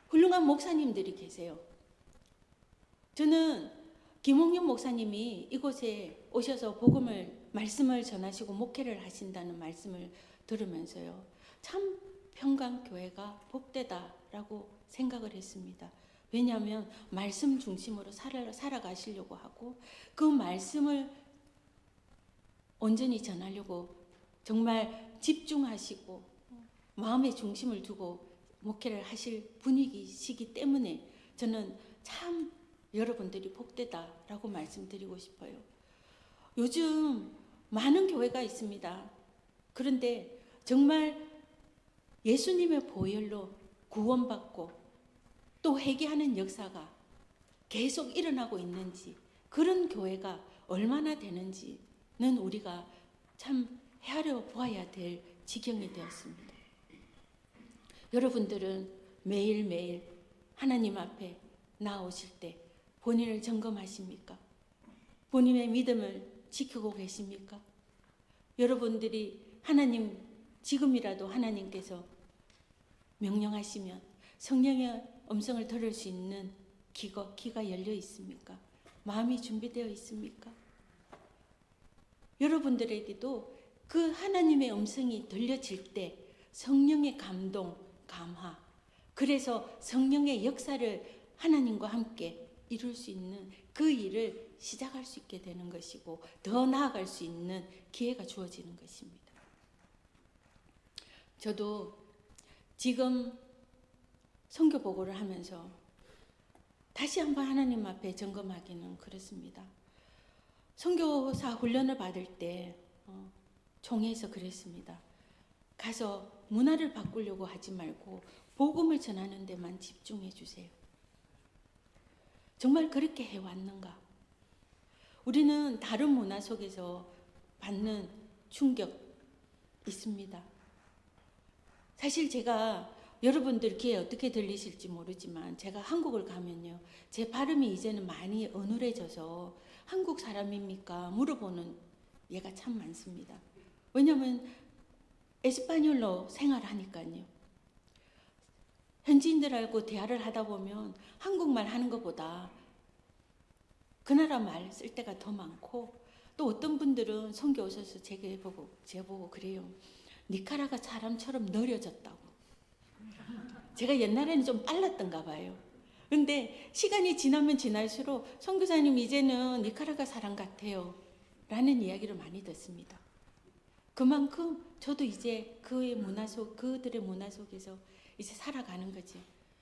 훌륭한 목사님들이 계세요. 저는 김홍현 목사님이 이곳에 오셔서 말씀을 전하시고 목회를 하신다는 말씀을 들으면서요, 참 평강교회가 복되다라고 생각을 했습니다. 왜냐하면 말씀 중심으로 살아가시려고 하고 그 말씀을 온전히 전하려고 정말 집중하시고 마음의 중심을 두고 목회를 하실 분위기시기 때문에 저는 참 여러분들이 복되다라고 말씀드리고 싶어요. 요즘 많은 교회가 있습니다. 그런데 정말 예수님의 보혈로 구원받고 또 회개하는 역사가 계속 일어나고 있는지, 그런 교회가 얼마나 되는지는 우리가 참 헤아려 보아야 될 지경이 되었습니다. 여러분들은 매일매일 하나님 앞에 나오실 때 본인을 점검하십니까? 본인의 믿음을 지키고 계십니까? 여러분들이 하나님 지금이라도 하나님께서 명령하시면 성령의 음성을 들을 수 있는 귀가 열려 있습니까? 마음이 준비되어 있습니까? 여러분들에게도 그 하나님의 음성이 들려질 때 성령의 감동, 감화, 그래서 성령의 역사를 하나님과 함께 이룰 수 있는 그 일을 시작할 수 있게 되는 것이고 더 나아갈 수 있는 기회가 주어지는 것입니다. 저도 지금 선교 보고를 하면서 다시 한번 하나님 앞에 점검하기는 그렇습니다. 선교사 훈련을 받을 때 총회에서 그랬습니다. 가서 문화를 바꾸려고 하지 말고 복음을 전하는 데만 집중해 주세요. 정말 그렇게 해왔는가? 우리는 다른 문화 속에서 받는 충격 있습니다. 사실 제가 여러분들 귀에 어떻게 들리실지 모르지만 제가 한국을 가면요, 제 발음이 이제는 많이 어눌해져서 한국 사람입니까? 물어보는 예가 참 많습니다. 왜냐하면 에스파뇰로 생활하니까요. 현지인들하고 대화를 하다 보면 한국말 하는 것보다 그 나라 말 쓸 때가 더 많고, 또 어떤 분들은 선교 오셔서 제보고 그래요. 니카라가 사람처럼 느려졌다고. 제가 옛날에는 좀 빨랐던가 봐요. 근데 시간이 지나면 지날수록 선교사님 이제는 니카라가 사람 같아요 라는 이야기를 많이 듣습니다. 그만큼 저도 이제 그들의 문화 속에서 이제 살아가는 거지.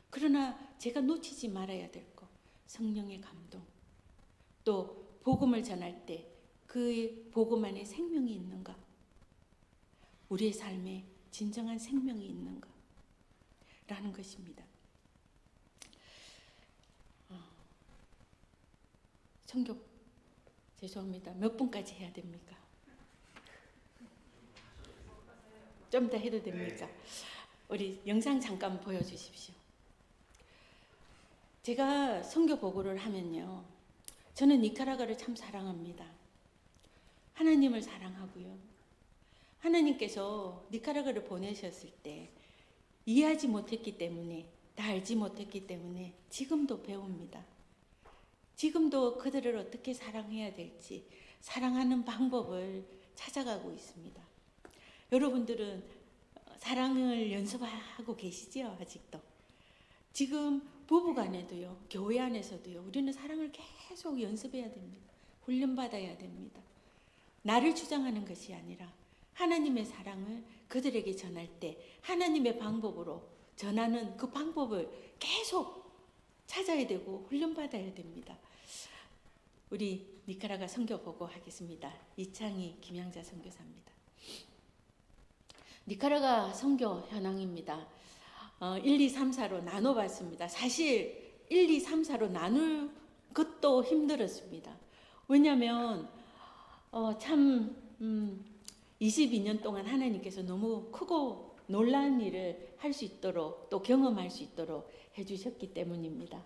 그러나 제가 놓치지 말아야 될 거, 성령의 감동, 또 복음을 전할 때 그 복음 안에 생명이 있는가, 우리의 삶에 진정한 생명이 있는가 라는 것입니다. 선교 죄송합니다. 몇 분까지 해야 됩니까? 좀 더 해도 됩니까? 우리 영상 잠깐 보여주십시오. 제가 선교 보고를 하면요, 저는 니카라과를 참 사랑합니다. 하나님을 사랑하고요. 하나님께서 니카라과를 보내셨을 때 이해하지 못했기 때문에, 다 알지 못했기 때문에 지금도 배웁니다. 지금도 그들을 어떻게 사랑해야 될지 사랑하는 방법을 찾아가고 있습니다. 여러분들은 사랑을 연습하고 계시죠? 아직도. 지금 부부간에도요, 교회 안에서도요, 우리는 사랑을 계속 연습해야 됩니다. 훈련받아야 됩니다. 나를 주장하는 것이 아니라 하나님의 사랑을 그들에게 전할 때 하나님의 방법으로 전하는 그 방법을 계속 찾아야 되고 훈련받아야 됩니다. 우리 니카라과 선교 보고 하겠습니다. 이창희 김양자 선교사입니다. 니카라과 선교 현황입니다. 1, 2, 3, 4로 나눠봤습니다. 사실 1, 2, 3, 4로 나눌 것도 힘들었습니다. 왜냐하면 참 22년 동안 하나님께서 너무 크고 놀라운 일을 할 수 있도록, 또 경험할 수 있도록 해주셨기 때문입니다.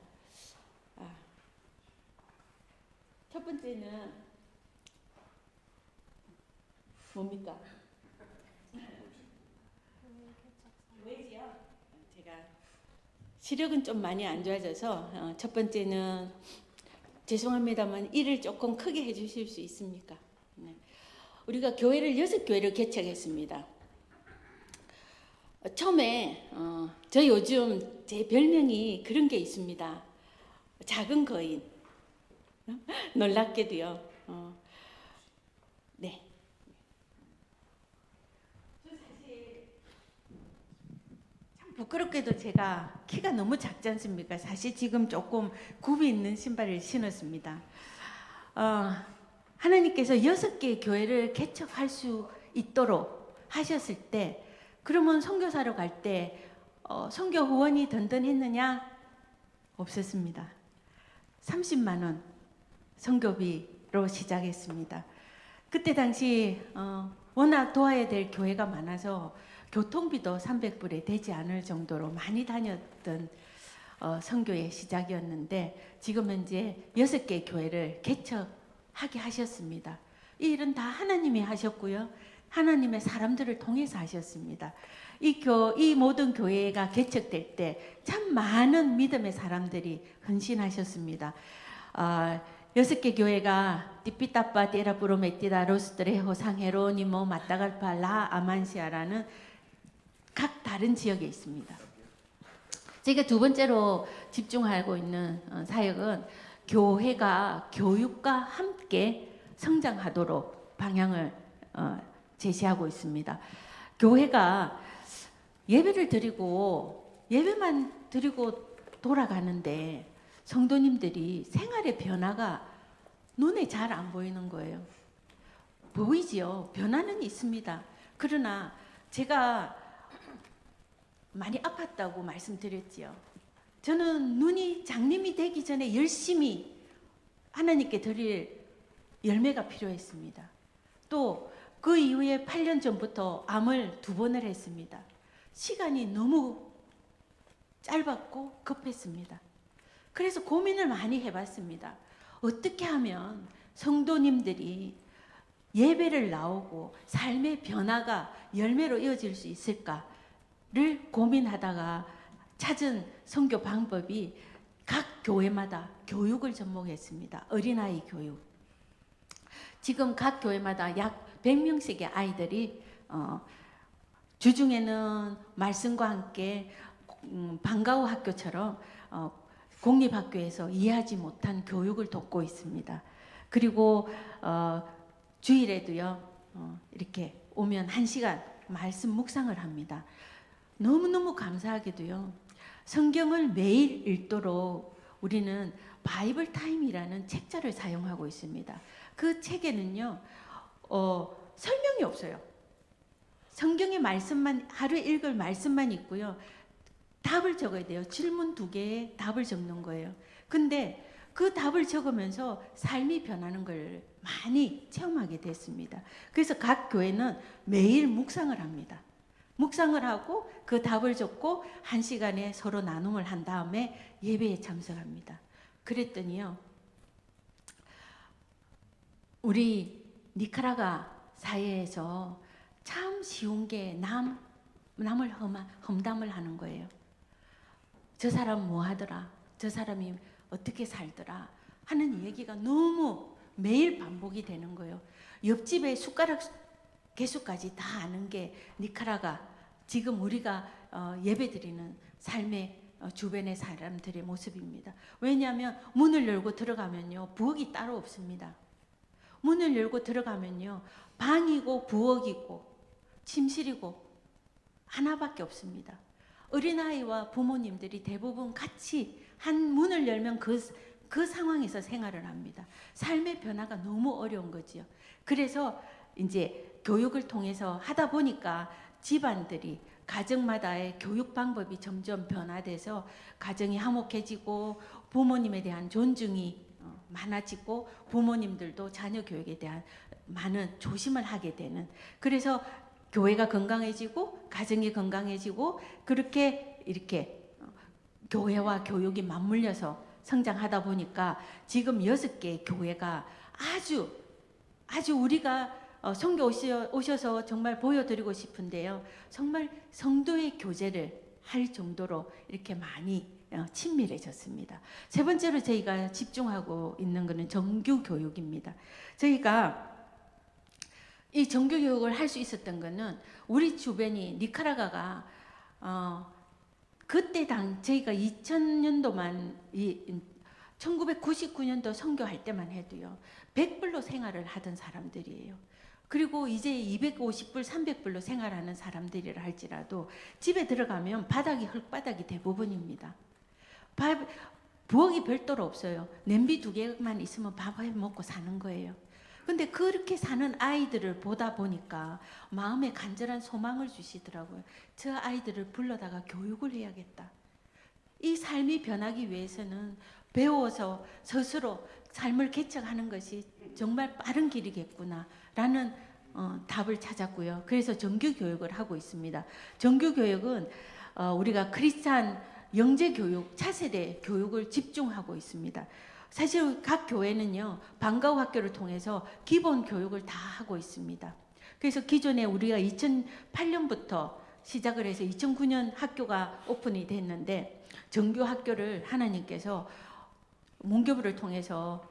첫 번째는 뭡니까? 왜지요? 제가 시력은 좀 많이 안 좋아져서 첫 번째는 죄송합니다만 일을 조금 크게 해주실 수 있습니까? 네. 우리가 교회를 6교회를 개척했습니다. 처음에 저 요즘 제 별명이 그런 게 있습니다. 작은 거인. 놀랍게도요. 네. 사실 참 부끄럽게도 제가 키가 너무 작지 않습니까? 사실 지금 조금 굽이 있는 신발을 신었습니다. 하나님께서 6개의 교회를 개척할 수 있도록 하셨을 때, 그러면 선교사로 갈 때 선교 후원이 든든했느냐? 없었습니다. 30만 원 선교비로 시작했습니다. 그때 당시 워낙 도와야 될 교회가 많아서 교통비도 300불에 되지 않을 정도로 많이 다녔던 선교의 시작이었는데, 지금 현재 6개의 교회를 개척하게 하셨습니다. 이 일은 다 하나님이 하셨고요. 하나님의 사람들을 통해서 하셨습니다. 이 모든 교회가 개척될 때 참 많은 믿음의 사람들이 헌신하셨습니다. 6개 교회가 띠피타파 테라프로메티다 로스트레 호상헤로니모 마타갈파 라 아만시아라는 각 다른 지역에 있습니다. 제가 두 번째로 집중하고 있는 사역은 교회가 교육과 함께 성장하도록 방향을 제시하고 있습니다. 교회가 예배만 드리고 돌아가는데 성도님들이 생활의 변화가 눈에 잘 안 보이는 거예요. 보이지요? 변화는 있습니다. 그러나 제가 많이 아팠다고 말씀드렸지요. 저는 눈이 장님이 되기 전에 열심히 하나님께 드릴 열매가 필요했습니다. 또 그 이후에 8년 전부터 암을 2번을 했습니다. 시간이 너무 짧았고 급했습니다. 그래서 고민을 많이 해봤습니다. 어떻게 하면 성도님들이 예배를 나오고 삶의 변화가 열매로 이어질 수 있을까를 고민하다가 찾은 선교 방법이 각 교회마다 교육을 접목했습니다. 어린아이 교육. 지금 각 교회마다 약 100명씩의 아이들이 주중에는 말씀과 함께 방과후 학교처럼 공립학교에서 이해하지 못한 교육을 돕고 있습니다. 그리고 주일에도요 이렇게 오면 1시간 말씀 묵상을 합니다. 너무너무 감사하게도요 성경을 매일 읽도록 우리는 바이블 타임이라는 책자를 사용하고 있습니다. 그 책에는요 설명이 없어요. 성경의 말씀만 하루에 읽을 말씀만 있고요. 답을 적어야 돼요. 질문 2개에 답을 적는 거예요. 근데 그 답을 적으면서 삶이 변하는 걸 많이 체험하게 됐습니다. 그래서 각 교회는 매일 묵상을 합니다. 묵상을 하고 그 답을 적고 1시간에 서로 나눔을 한 다음에 예배에 참석합니다. 그랬더니요. 우리 니카라가 사회에서 참 쉬운 게 남을 험담을 하는 거예요. 저 사람 뭐 하더라? 저 사람이 어떻게 살더라? 하는 얘기가 너무 매일 반복이 되는 거예요. 옆집에 숟가락 개수까지 다 아는 게 니카라가 지금 우리가 예배드리는 삶의 주변의 사람들의 모습입니다. 왜냐하면 문을 열고 들어가면요 부엌이 따로 없습니다. 문을 열고 들어가면요 방이고 부엌이고 침실이고 하나밖에 없습니다. 어린아이와 부모님들이 대부분 같이 한 문을 열면 그 상황에서 생활을 합니다. 삶의 변화가 너무 어려운 거지요. 그래서 이제 교육을 통해서 하다 보니까 집안들이 가정마다의 교육 방법이 점점 변화돼서 가정이 화목해지고 부모님에 대한 존중이 많아지고 부모님들도 자녀 교육에 대한 많은 조심을 하게 되는, 그래서 교회가 건강해지고 가정이 건강해지고 그렇게 이렇게 교회와 교육이 맞물려서 성장하다 보니까 지금 6개 교회가 아주 우리가 선교 오셔서 정말 보여드리고 싶은데요. 정말 성도의 교제를 할 정도로 이렇게 많이 친밀해졌습니다. 세 번째로 저희가 집중하고 있는 것은 정규 교육입니다. 저희가 이 정규 교육을 할 수 있었던 것은 우리 주변이 니카라과가 그때 저희가 2000년도만 1999년도 선교할 때만 해도요 100불로 생활을 하던 사람들이에요. 그리고 이제 250불, 300불로 생활하는 사람들이라 할지라도 집에 들어가면 바닥이 흙바닥이 대부분입니다. 부엌이 별도로 없어요. 냄비 2개만 있으면 밥 해 먹고 사는 거예요. 근데 그렇게 사는 아이들을 보다 보니까 마음에 간절한 소망을 주시더라고요. 저 아이들을 불러다가 교육을 해야겠다. 이 삶이 변하기 위해서는 배워서 스스로 삶을 개척하는 것이 정말 빠른 길이겠구나 라는 답을 찾았고요. 그래서 정규 교육을 하고 있습니다. 정규 교육은 우리가 크리스찬 영재 교육, 차세대 교육을 집중하고 있습니다. 사실 각 교회는요 방과후 학교를 통해서 기본 교육을 다 하고 있습니다. 그래서 기존에 우리가 2008년부터 시작을 해서 2009년 학교가 오픈이 됐는데 정규 학교를 하나님께서 문교부를 통해서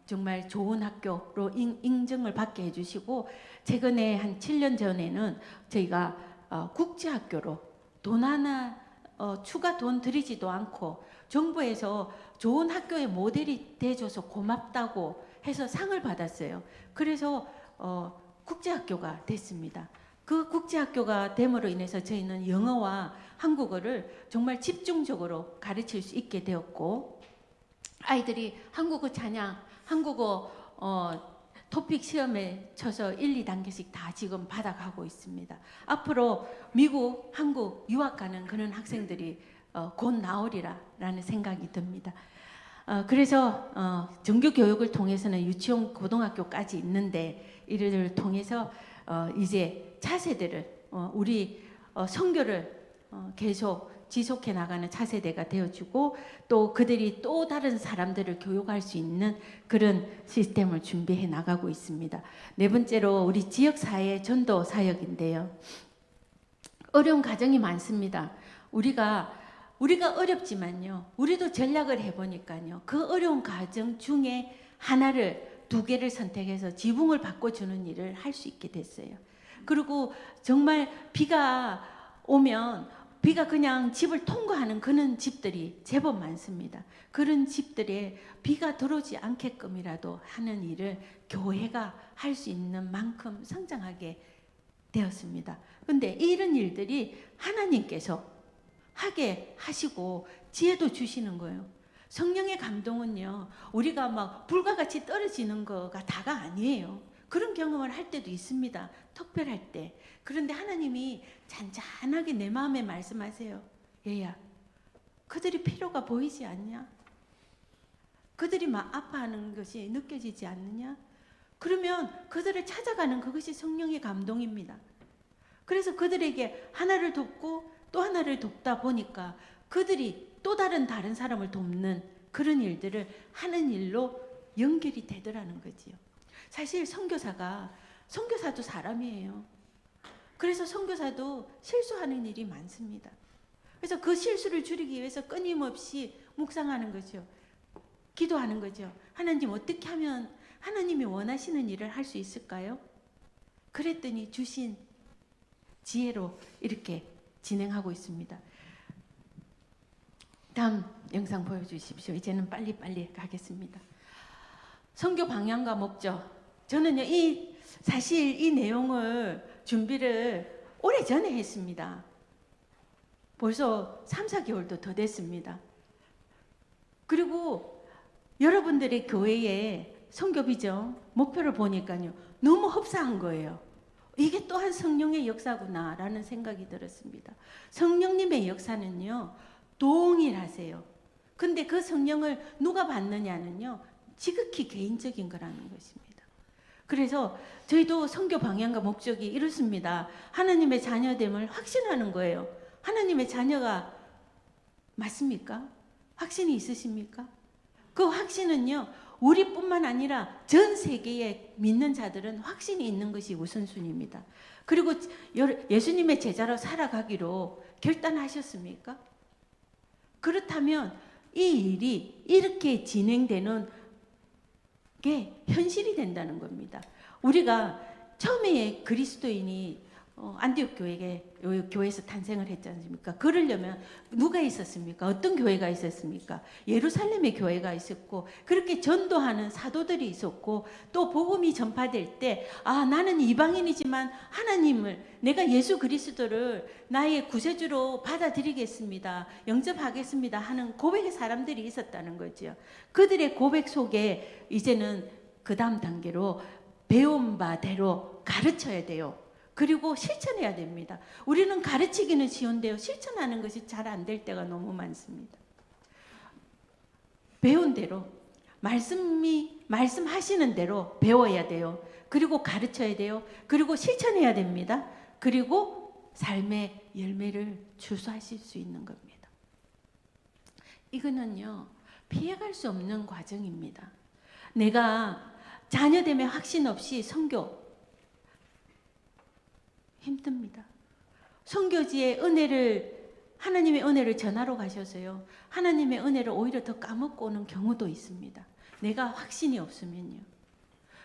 정말 좋은 학교로 인정을 받게 해주시고 최근에 한 7년 전에는 저희가 국제학교로 돈 하나 추가 돈 들이지도 않고 정부에서 좋은 학교의 모델이 돼줘서 고맙다고 해서 상을 받았어요. 그래서 국제학교가 됐습니다. 그 국제학교가 됨으로 인해서 저희는 영어와 한국어를 정말 집중적으로 가르칠 수 있게 되었고 아이들이 한국어 찬양, 한국어 토픽 시험에 쳐서 1, 2단계씩 다 지금 받아가고 있습니다. 앞으로 미국, 한국 유학 가는 그런 학생들이 곧 나오리라라는 생각이 듭니다. 그래서 정규 교육을 통해서는 유치원, 고등학교까지 있는데 이를 통해서 이제 차세대를 우리 선교를 계속 지속해 나가는 차세대가 되어주고 또 그들이 또 다른 사람들을 교육할 수 있는 그런 시스템을 준비해 나가고 있습니다. 네 번째로 우리 지역사회 전도 사역인데요. 어려운 가정이 많습니다. 우리가 어렵지만요. 우리도 전략을 해보니까요. 그 어려운 가정 중에 하나를, 두 개를 선택해서 지붕을 바꿔주는 일을 할 수 있게 됐어요. 그리고 정말 비가 오면 비가 그냥 집을 통과하는 그런 집들이 제법 많습니다. 그런 집들에 비가 들어오지 않게끔이라도 하는 일을 교회가 할 수 있는 만큼 성장하게 되었습니다. 그런데 이런 일들이 하나님께서 하게 하시고 지혜도 주시는 거예요. 성령의 감동은요, 우리가 막 불과 같이 떨어지는 거가 다가 아니에요. 그런 경험을 할 때도 있습니다. 특별할 때. 그런데 하나님이 잔잔하게 내 마음에 말씀하세요. 얘야, 그들이 필요가 보이지 않냐? 그들이 막 아파하는 것이 느껴지지 않느냐? 그러면 그들을 찾아가는 그것이 성령의 감동입니다. 그래서 그들에게 하나를 돕고 또 하나를 돕다 보니까 그들이 또 다른 사람을 돕는 그런 일들을 하는 일로 연결이 되더라는 거지요. 사실 선교사도 사람이에요. 그래서 선교사도 실수하는 일이 많습니다. 그래서 그 실수를 줄이기 위해서 끊임없이 묵상하는 거죠. 기도하는 거죠. 하나님, 어떻게 하면 하나님이 원하시는 일을 할 수 있을까요? 그랬더니 주신 지혜로 이렇게 진행하고 있습니다. 다음 영상 보여주십시오. 이제는 빨리빨리 가겠습니다. 선교 방향과 목적. 저는요, 사실 이 내용을 준비를 오래전에 했습니다. 벌써 3, 4개월도 더 됐습니다. 그리고 여러분들의 교회의 선교 비전, 목표를 보니까요, 너무 흡사한 거예요. 이게 또한 성령의 역사구나라는 생각이 들었습니다. 성령님의 역사는요, 동일하세요. 근데 그 성령을 누가 받느냐는요, 지극히 개인적인 거라는 것입니다. 그래서 저희도 선교 방향과 목적이 이렇습니다. 하나님의 자녀됨을 확신하는 거예요. 하나님의 자녀가 맞습니까? 확신이 있으십니까? 그 확신은요, 우리뿐만 아니라 전 세계에 믿는 자들은 확신이 있는 것이 우선순위입니다. 그리고 예수님의 제자로 살아가기로 결단하셨습니까? 그렇다면 이 일이 이렇게 진행되는 게 현실이 된다는 겁니다. 우리가 처음에 그리스도인이 안디옥 교회에서 탄생을 했지 않습니까? 그러려면 누가 있었습니까? 어떤 교회가 있었습니까? 예루살렘의 교회가 있었고, 그렇게 전도하는 사도들이 있었고, 또 복음이 전파될 때, 나는 이방인이지만 하나님을, 내가 예수 그리스도를 나의 구세주로 받아들이겠습니다, 영접하겠습니다 하는 고백의 사람들이 있었다는 거죠. 그들의 고백 속에 이제는 그 다음 단계로 배운 바대로 가르쳐야 돼요. 그리고 실천해야 됩니다. 우리는 가르치기는 쉬운데요, 실천하는 것이 잘 안 될 때가 너무 많습니다. 배운 대로, 말씀하시는 대로 배워야 돼요. 그리고 가르쳐야 돼요. 그리고 실천해야 됩니다. 그리고 삶의 열매를 주소하실 수 있는 겁니다. 이거는요, 피해갈 수 없는 과정입니다. 내가 자녀됨의 확신 없이 선교, 힘듭니다. 선교지에 은혜를 하나님의 은혜를 전하러 가셔서요. 하나님의 은혜를 오히려 더 까먹고 오는 경우도 있습니다. 내가 확신이 없으면요.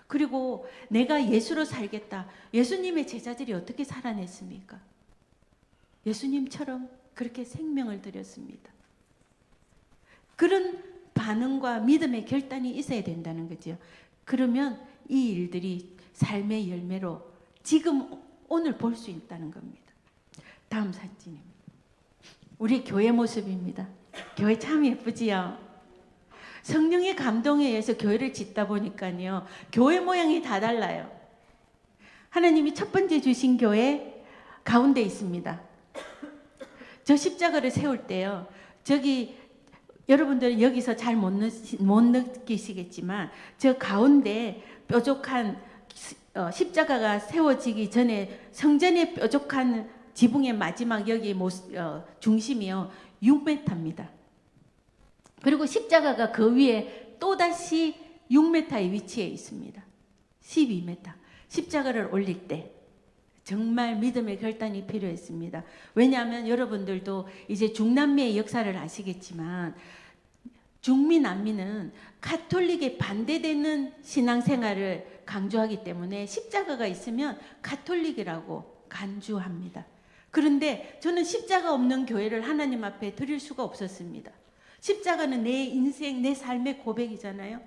그리고 내가 예수로 살겠다. 예수님의 제자들이 어떻게 살아냈습니까? 예수님처럼 그렇게 생명을 드렸습니다. 그런 반응과 믿음의 결단이 있어야 된다는 거죠. 그러면 이 일들이 삶의 열매로 지금 오늘 볼 수 있다는 겁니다. 다음 사진입니다. 우리 교회 모습입니다. 교회 참 예쁘지요? 성령의 감동에 의해서 교회를 짓다 보니까요. 교회 모양이 다 달라요. 하나님이 첫 번째 주신 교회 가운데 있습니다. 저 십자가를 세울 때요. 저기 여러분들은 여기서 잘 못 느끼시겠지만 저 가운데 뾰족한 십자가가 세워지기 전에 성전의 뾰족한 지붕의 마지막 여기 중심이요 6m입니다. 그리고 십자가가 그 위에 또다시 6m의 위치에 있습니다. 12m. 십자가를 올릴 때 정말 믿음의 결단이 필요했습니다. 왜냐하면 여러분들도 이제 중남미의 역사를 아시겠지만 중미 남미는 가톨릭에 반대되는 신앙생활을 강조하기 때문에 십자가가 있으면 가톨릭이라고 간주합니다. 그런데 저는 십자가 없는 교회를 하나님 앞에 드릴 수가 없었습니다. 십자가는 내 인생, 내 삶의 고백이잖아요.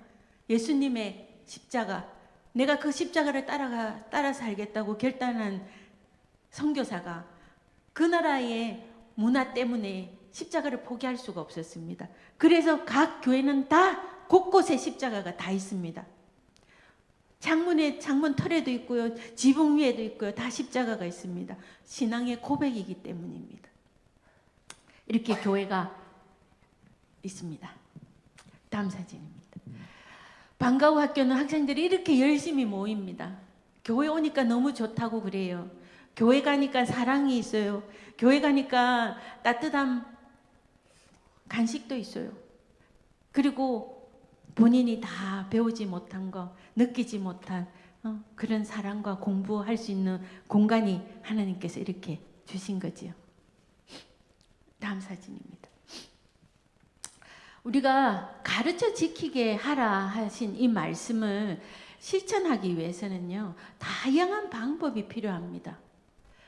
예수님의 십자가, 내가 그 십자가를 따라 살겠다고 결단한 선교사가 그 나라의 문화 때문에 십자가를 포기할 수가 없었습니다. 그래서 각 교회는 다 곳곳에 십자가가 다 있습니다. 창문 털에도 있고요, 지붕 위에도 있고요, 다 십자가가 있습니다. 신앙의 고백이기 때문입니다. 이렇게 교회가 있습니다. 다음 사진입니다. 방과후 학교는 학생들이 이렇게 열심히 모입니다. 교회 오니까 너무 좋다고 그래요. 교회 가니까 사랑이 있어요. 교회 가니까 따뜻한 간식도 있어요. 그리고 본인이 다 배우지 못한 거, 느끼지 못한 그런 사랑과 공부할 수 있는 공간이 하나님께서 이렇게 주신 거지요. 다음 사진입니다. 우리가 가르쳐 지키게 하라 하신 이 말씀을 실천하기 위해서는요, 다양한 방법이 필요합니다.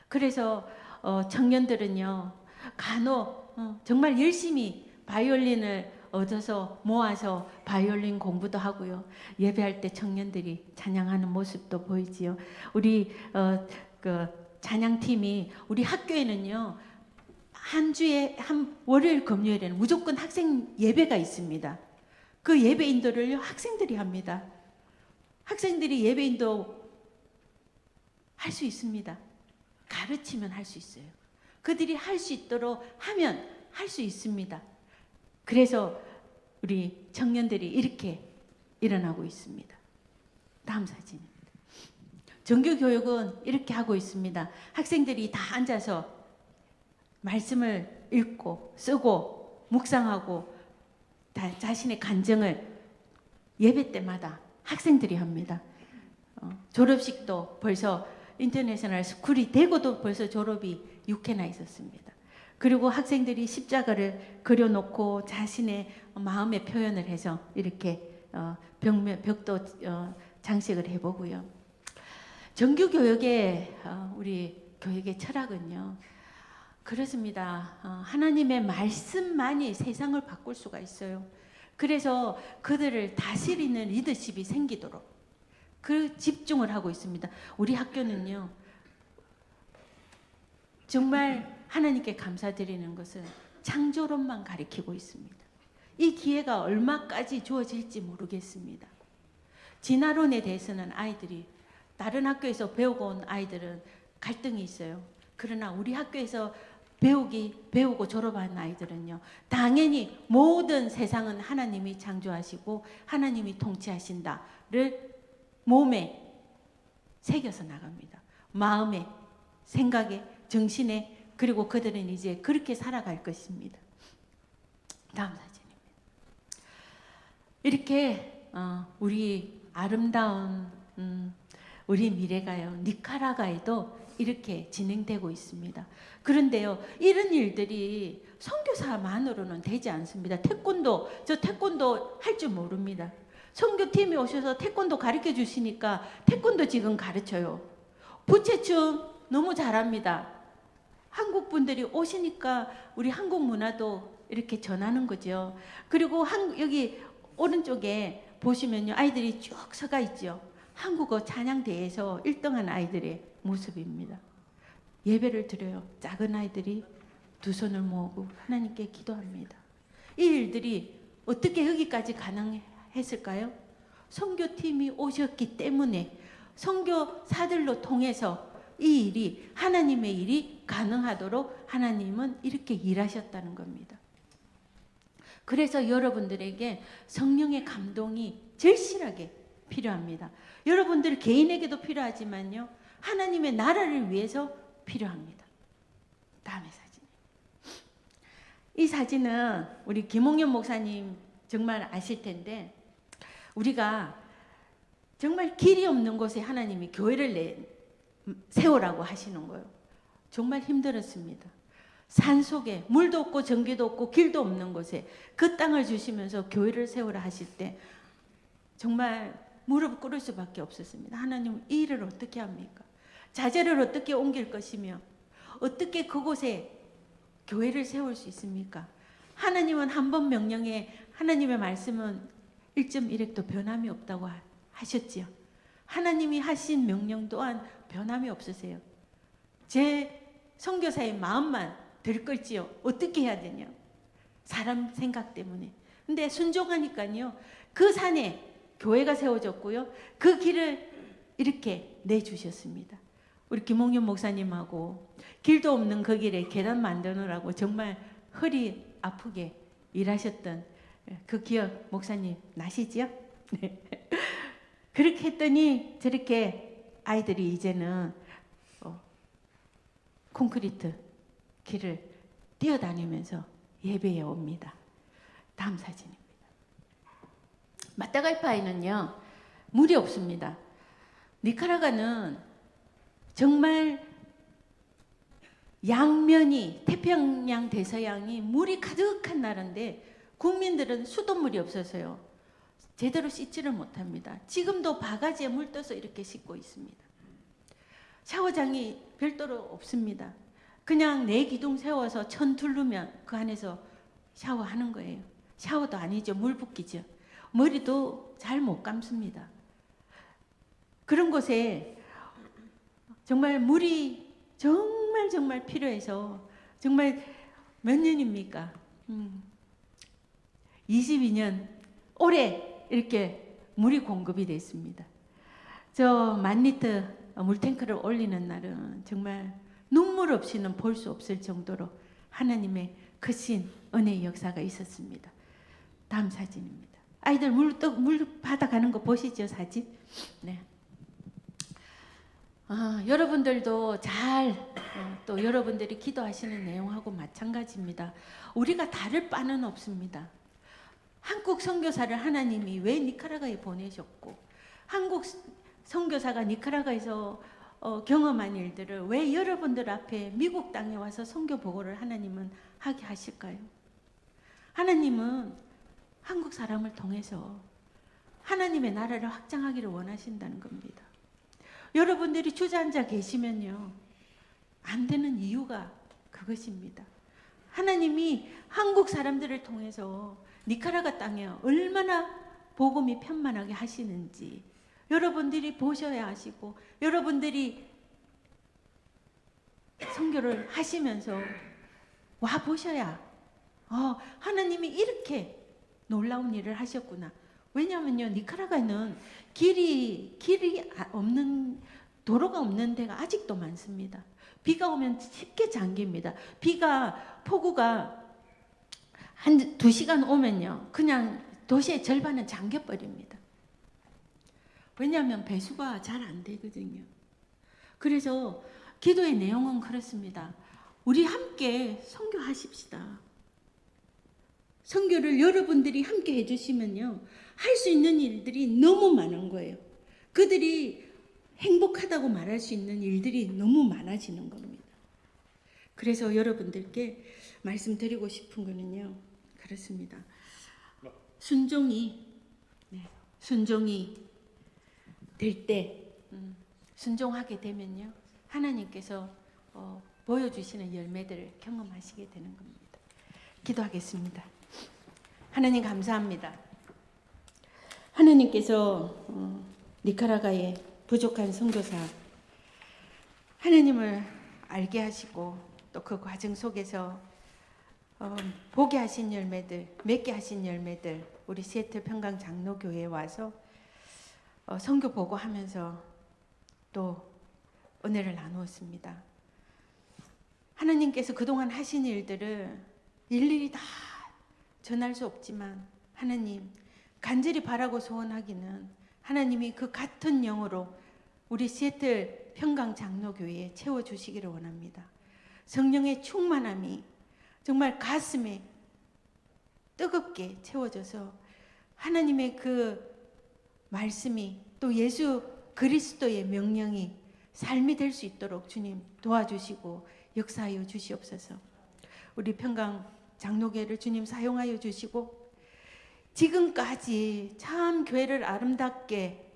그래서 청년들은요, 간혹 정말 열심히 바이올린을 얻어서 모아서 바이올린 공부도 하고요. 예배할 때 청년들이 찬양하는 모습도 보이지요. 우리 그 찬양팀이 우리 학교에는요, 한 주에 한 월요일 금요일에는 무조건 학생 예배가 있습니다. 그 예배 인도를 학생들이 합니다. 학생들이 예배 인도 할 수 있습니다. 가르치면 할 수 있어요. 그들이 할 수 있도록 하면 할 수 있습니다. 그래서 우리 청년들이 이렇게 일어나고 있습니다. 다음 사진입니다. 정규교육은 이렇게 하고 있습니다. 학생들이 다 앉아서 말씀을 읽고 쓰고 묵상하고 다 자신의 간증을 예배 때마다 학생들이 합니다. 졸업식도 벌써 인터내셔널 스쿨이 되고도 벌써 졸업이 6회나 있었습니다. 그리고 학생들이 십자가를 그려놓고 자신의 마음의 표현을 해서 이렇게 벽도 장식을 해보고요. 정규교육의 우리 교육의 철학은요, 그렇습니다. 하나님의 말씀만이 세상을 바꿀 수가 있어요. 그래서 그들을 다스리는 리더십이 생기도록 그 집중을 하고 있습니다. 우리 학교는요, 정말 하나님께 감사드리는 것은 창조론만 가르치고 있습니다. 이 기회가 얼마까지 주어질지 모르겠습니다. 진화론에 대해서는 아이들이 다른 학교에서 배우고 온 아이들은 갈등이 있어요. 그러나 우리 학교에서 배우고 졸업한 아이들은요, 당연히 모든 세상은 하나님이 창조하시고 하나님이 통치하신다를 몸에 새겨서 나갑니다. 마음에, 생각에, 정신에. 그리고 그들은 이제 그렇게 살아갈 것입니다. 다음 사진입니다. 이렇게 우리 아름다운 우리 미래가요, 니카라과에도 이렇게 진행되고 있습니다. 그런데요, 이런 일들이 선교사만으로는 되지 않습니다. 저 태권도 할 줄 모릅니다. 선교팀이 오셔서 태권도 가르쳐 주시니까 태권도 지금 가르쳐요. 부채춤 너무 잘합니다. 한국 분들이 오시니까 우리 한국 문화도 이렇게 전하는 거죠. 그리고 여기 오른쪽에 보시면요, 아이들이 쭉 서가 있죠. 한국어 찬양대회에서 1등한 아이들의 모습입니다. 예배를 드려요. 작은 아이들이 두 손을 모으고 하나님께 기도합니다. 이 일들이 어떻게 여기까지 가능했을까요? 선교팀이 오셨기 때문에, 선교사들로 통해서 이 일이, 하나님의 일이 가능하도록 하나님은 이렇게 일하셨다는 겁니다. 그래서 여러분들에게 성령의 감동이 절실하게 필요합니다. 여러분들 개인에게도 필요하지만요, 하나님의 나라를 위해서 필요합니다. 다음에 사진. 이 사진은 우리 김홍현 목사님 정말 아실 텐데, 우리가 정말 길이 없는 곳에 하나님이 교회를 세우라고 하시는 거예요. 정말 힘들었습니다. 산 속에 물도 없고 전기도 없고 길도 없는 곳에 그 땅을 주시면서 교회를 세우라 하실 때 정말 무릎 꿇을 수밖에 없었습니다. 하나님, 이 일을 어떻게 합니까? 자재를 어떻게 옮길 것이며 어떻게 그곳에 교회를 세울 수 있습니까? 하나님은 한 번 명령에, 하나님의 말씀은 1.1획도 변함이 없다고 하셨지요. 하나님이 하신 명령 또한 변함이 없으세요. 제 선교사의 마음만 들끓지요. 어떻게 해야 되냐? 사람 생각 때문에. 근데 순종하니까요, 그 산에 교회가 세워졌고요, 그 길을 이렇게 내주셨습니다. 우리 김홍윤 목사님하고 길도 없는 그 길에 계단 만드느라고 정말 허리 아프게 일하셨던 그 기억 목사님 나시지요? 네. 그렇게 했더니 저렇게 아이들이 이제는 콘크리트 길을 뛰어다니면서 예배에 옵니다. 다음 사진입니다. 마타갈파에는요, 물이 없습니다. 니카라과는 정말 양면이, 태평양 대서양이 물이 가득한 나라인데 국민들은 수돗물이 없어서요, 제대로 씻지를 못합니다. 지금도 바가지에 물 떠서 이렇게 씻고 있습니다. 샤워장이 별도로 없습니다. 그냥 내 기둥 세워서 천 둘르면 그 안에서 샤워하는 거예요. 샤워도 아니죠. 물 붓기죠. 머리도 잘 못 감습니다. 그런 곳에 정말 물이 정말 필요해서, 정말 몇 년입니까? 22년, 올해 이렇게 물이 공급이 됐습니다. 저 10,000리터 물탱크를 올리는 날은 정말 눈물 없이는 볼 수 없을 정도로 하나님의 크신 은혜의 역사가 있었습니다. 다음 사진입니다. 아이들 물 받아가는 거 보시죠, 사진? 네. 여러분들도 또 여러분들이 기도하시는 내용하고 마찬가지입니다. 우리가 다를 바는 없습니다. 한국 선교사를 하나님이 왜 니카라과에 보내셨고, 한국 선교사가 니카라과에서 경험한 일들을 왜 여러분들 앞에 미국 땅에 와서 선교 보고를 하나님은 하게 하실까요? 하나님은 한국 사람을 통해서 하나님의 나라를 확장하기를 원하신다는 겁니다. 여러분들이 주저앉아 계시면요, 안 되는 이유가 그것입니다. 하나님이 한국 사람들을 통해서 니카라과 땅에 얼마나 복음이 편만하게 하시는지 여러분들이 보셔야 하시고, 여러분들이 선교를 하시면서 와 보셔야 하나님이 이렇게 놀라운 일을 하셨구나. 왜냐하면요, 니카라과는 길이 없는, 도로가 없는 데가 아직도 많습니다. 비가 오면 쉽게 잠깁니다. 폭우가 한 2시간 오면요, 그냥 도시의 절반은 잠겨버립니다. 왜냐하면 배수가 잘 안 되거든요. 그래서 기도의 내용은 그렇습니다. 우리 함께 선교하십시다. 선교를 여러분들이 함께 해주시면요, 할 수 있는 일들이 너무 많은 거예요. 그들이 행복하다고 말할 수 있는 일들이 너무 많아지는 겁니다. 그래서 여러분들께 말씀드리고 싶은 거는요, 그렇습니다. 순종이 될 때, 순종하게 되면요, 하나님께서 보여주시는 열매들을 경험하시게 되는 겁니다. 기도하겠습니다. 하나님 감사합니다. 하나님께서 니카라과의 부족한 선교사 하나님을 알게 하시고 또 그 과정 속에서 보게 하신 열매들, 맺게 하신 열매들, 우리 시애틀 평강 장로교회에 와서 선교 보고하면서 또 은혜를 나누었습니다. 하나님께서 그동안 하신 일들을 일일이 다 전할 수 없지만 하나님 간절히 바라고 소원하기는 하나님이 그 같은 영으로 우리 시애틀 평강 장로교회에 채워주시기를 원합니다. 성령의 충만함이 정말 가슴에 뜨겁게 채워져서 하나님의 그 말씀이 또 예수 그리스도의 명령이 삶이 될 수 있도록 주님 도와주시고 역사하여 주시옵소서. 우리 평강 장로교회를 주님 사용하여 주시고 지금까지 참 교회를 아름답게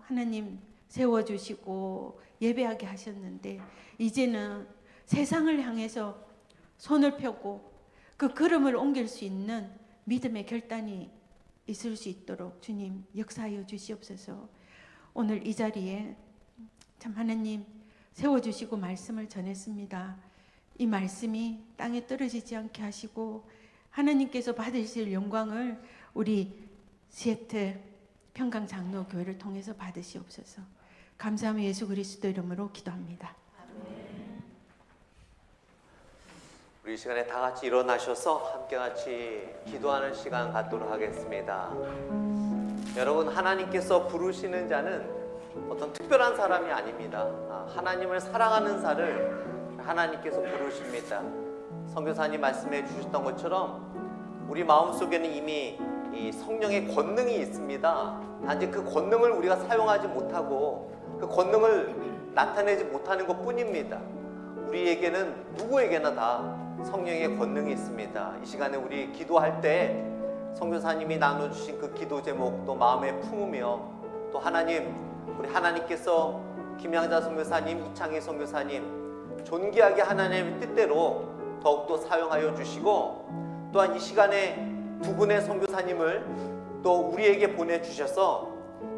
하나님 세워주시고 예배하게 하셨는데 이제는 세상을 향해서 손을 펴고 그 걸음을 옮길 수 있는 믿음의 결단이 있을 수 있도록 주님 역사하여 주시옵소서. 오늘 이 자리에 참 하나님 세워주시고 말씀을 전했습니다. 이 말씀이 땅에 떨어지지 않게 하시고 하나님께서 받으실 영광을 우리 시애틀 평강 장로교회를 통해서 받으시옵소서. 감사하며 예수 그리스도 이름으로 기도합니다. 우리 이 시간에 다 같이 일어나셔서 함께 같이 기도하는 시간 갖도록 하겠습니다. 여러분, 하나님께서 부르시는 자는 어떤 특별한 사람이 아닙니다. 하나님을 사랑하는 자를 하나님께서 부르십니다. 선교사님 말씀해 주셨던 것처럼 우리 마음속에는 이미 이 성령의 권능이 있습니다. 단지 그 권능을 우리가 사용하지 못하고 그 권능을 나타내지 못하는 것 뿐입니다. 우리에게는 누구에게나 다 성령의 권능이 있습니다. 이 시간에 우리 기도할 때 선교사님이 나눠주신 그 기도 제목 또 마음에 품으며 또 하나님, 우리 하나님께서 김양자 선교사님, 이창희 선교사님 존귀하게 하나님의 뜻대로 더욱더 사용하여 주시고 또한 이 시간에 두 분의 선교사님을 또 우리에게 보내주셔서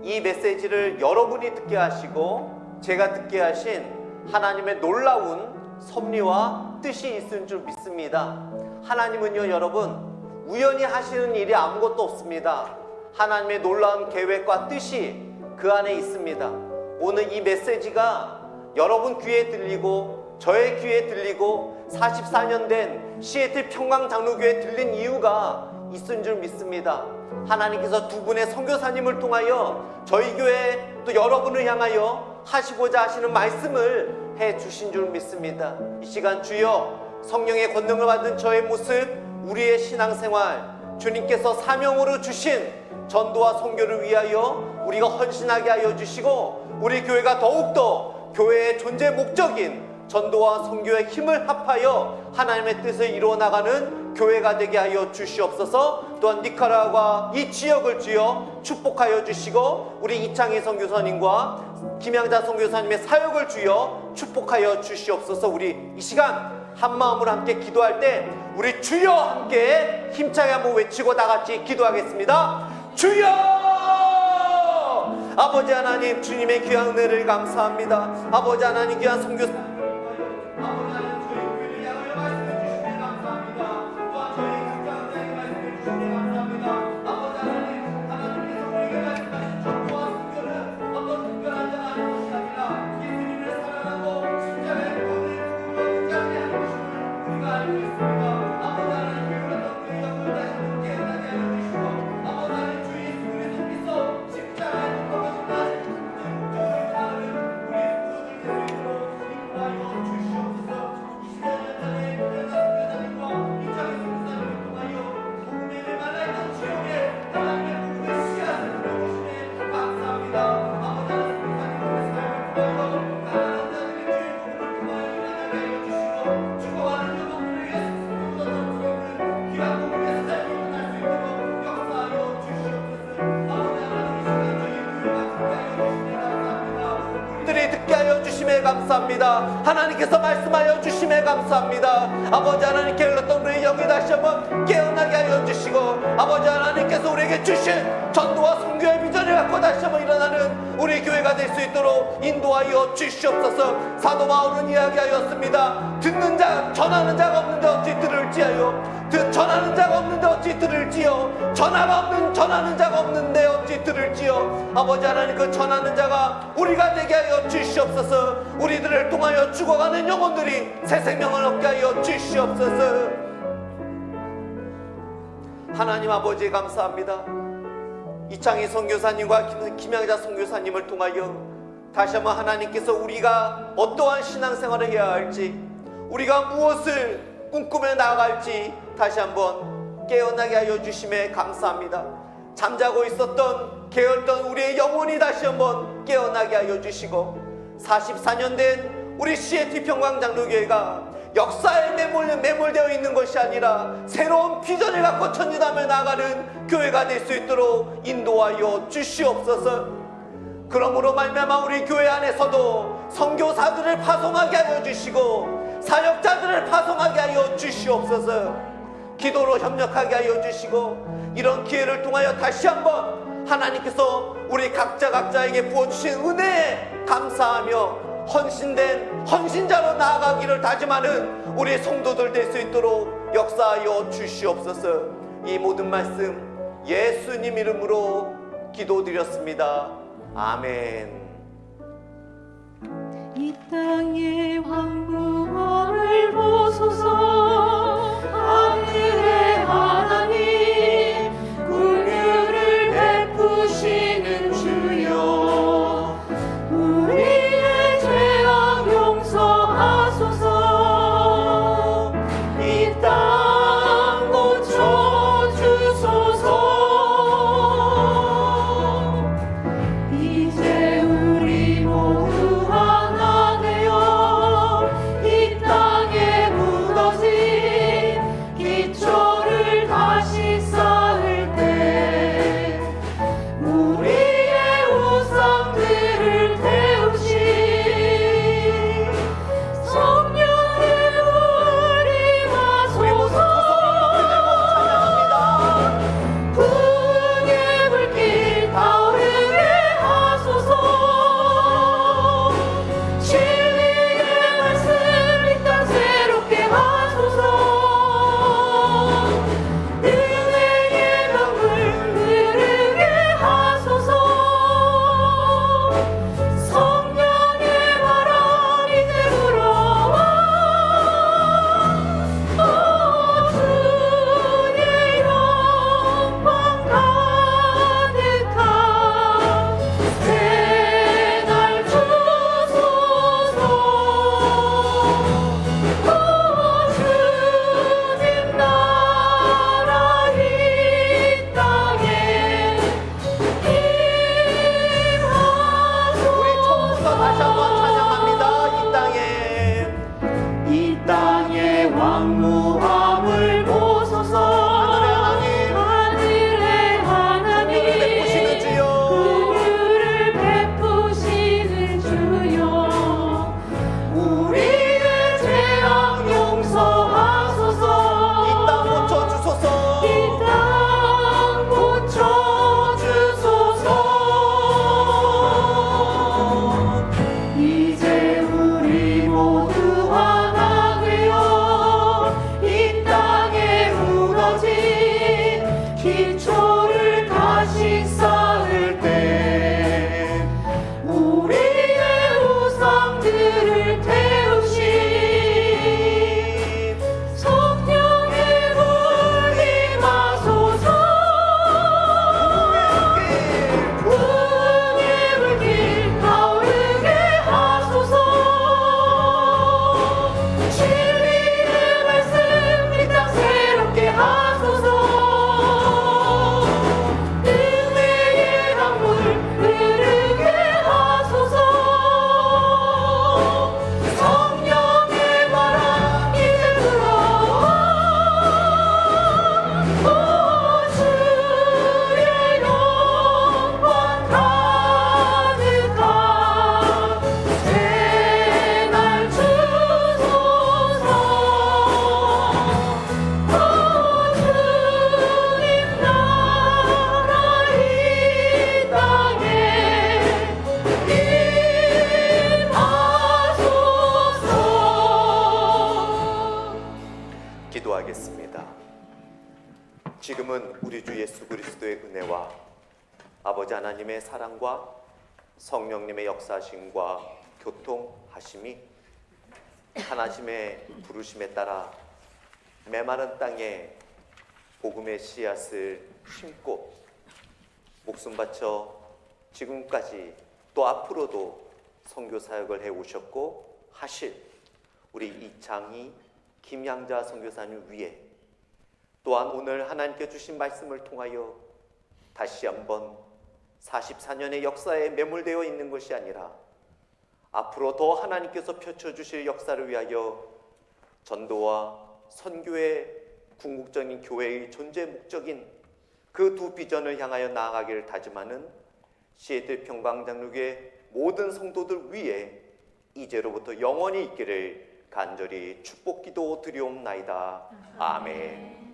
이 메시지를 여러분이 듣게 하시고 제가 듣게 하신 하나님의 놀라운 섭리와 뜻이 있을 줄 믿습니다. 하나님은요, 여러분, 우연히 하시는 일이 아무것도 없습니다. 하나님의 놀라운 계획과 뜻이 그 안에 있습니다. 오늘 이 메시지가 여러분 귀에 들리고 저의 귀에 들리고 44년 된 시애틀 평강 장로교회에 들린 이유가 있은 줄 믿습니다. 하나님께서 두 분의 선교사님을 통하여 저희 교회 또 여러분을 향하여 하시고자 하시는 말씀을 해 주신 줄 믿습니다. 이 시간 주여 성령의 권능을 받은 저의 모습, 우리의 신앙생활, 주님께서 사명으로 주신 전도와 선교를 위하여 우리가 헌신하게 하여 주시고 우리 교회가 더욱더 교회의 존재 목적인 전도와 선교의 힘을 합하여 하나님의 뜻을 이루어 나가는 교회가 되게 하여 주시옵소서. 또한 니카라과 이 지역을 주여 축복하여 주시고 우리 이창희 선교사님과 김양자 선교사님의 사역을 주여 축복하여 주시옵소서. 우리 이 시간 한 마음으로 함께 기도할 때 우리 주여 함께 힘차게 한번 외치고 다 같이 기도하겠습니다. 주여! 아버지 하나님, 주님의 귀한 은혜를 감사합니다. 아버지 하나님, 귀한 선교사 감사합니다. 하나님께서 말씀하여 주심에 감사합니다. 아버지 하나님께 흘렀던 우리의 영이 다시 한번 깨어나게 하여 주시고, 아버지 하나님께서 우리에게 주신 전도와 선교의 비전을 갖고 다시 한번 일어나는 우리 교회가 될 수 있도록 인도하여 주시옵소서. 사도 바울은 이야기하였습니다. 듣는 자, 전하는 자가 없는데 어찌 들을지하여, 전하는 자가 없는데 어찌 들을지요. 전하는 자가 없는데 어찌 들을지요. 아버지 하나님, 그 전하는 자가 우리가 되게 하여 주시옵소서. 우리들을 통하여 죽어가는 영혼들이 새 생명을 얻게 하여 주시옵소서. 하나님 아버지 감사합니다. 이창희 선교사님과 김양자 선교사님을 통하여 다시 한번 하나님께서 우리가 어떠한 신앙생활을 해야 할지, 우리가 무엇을 꿈꾸며 나아갈지 다시 한번 깨어나게 하여 주심에 감사합니다. 잠자고 있었던 게을던 우리의 영혼이 다시 한번 깨어나게 하여 주시고, 44년 된 우리 CAT 평강장로교회가 역사에 매몰되어 있는 것이 아니라 새로운 비전을 갖고 전진하며 나아가는 교회가 될 수 있도록 인도하여 주시옵소서. 그러므로 말미암아 우리 교회 안에서도 선교사들을 파송하게 하여 주시고, 사역자들을 파송하게 하여 주시옵소서. 기도로 협력하게 하여 주시고, 이런 기회를 통하여 다시 한번 하나님께서 우리 각자에게 부어주신 은혜에 감사하며 헌신된 헌신자로 나아가기를 다짐하는 우리 성도들 될 수 있도록 역사하여 주시옵소서. 이 모든 말씀 예수님 이름으로 기도드렸습니다. 아멘. 이 땅의 황무함을 보소서. 하늘의 하나님, 긍휼을 베푸시는 주여, 우리의 죄악 용서하소서. 이 땅 고쳐주소서. 이제 우리 모두 하나 되어 이 땅에 무너진 기초를 다시 쌓을 때, 우리의 우상들을 태우신 성령의 우리 마소서. 분의 불길 타오르게 하소서. 진리의 말씀 이 땅 새롭게 하소서. 은혜의 강물 흐르게 하소서. 성령의 바람 이제 불어와. 주의 영광 가득한 새날 주소서. 주님 나라 이 땅에 임하소서. 우리 처음부터 다시 한번 찬양합니다. 이 땅의 왕무함을 보소서. 하늘의 하나님, 베푸시는 주여, 긍휼을 베푸시는 주여, 우리의 죄악 용서하소서. 이 땅 고쳐주소서. 이 땅 고쳐주소서. 이제 우리 모두 하나 되어 이 지금은 우리 주 예수 그리스도의 은혜와 아버지 하나님의 사랑과 성령님의 역사하심과 교통하심이 하나님의 부르심에 따라 메마른 땅에 복음의 씨앗을 심고 목숨 바쳐 지금까지 또 앞으로도 선교 사역을 해 오셨고 하실 우리 이창희 김양자 선교사님 위에 또한 오늘 하나님께 주신 말씀을 통하여 다시 한번 44년의 역사에 매몰되어 있는 것이 아니라 앞으로 더 하나님께서 펼쳐주실 역사를 위하여 전도와 선교의 궁극적인 교회의 존재 목적인 그 두 비전을 향하여 나아가기를 다짐하는 시애틀 평강장로교회 모든 성도들 위에 이제로부터 영원히 있기를 간절히 축복 기도 드리옵나이다. 아멘.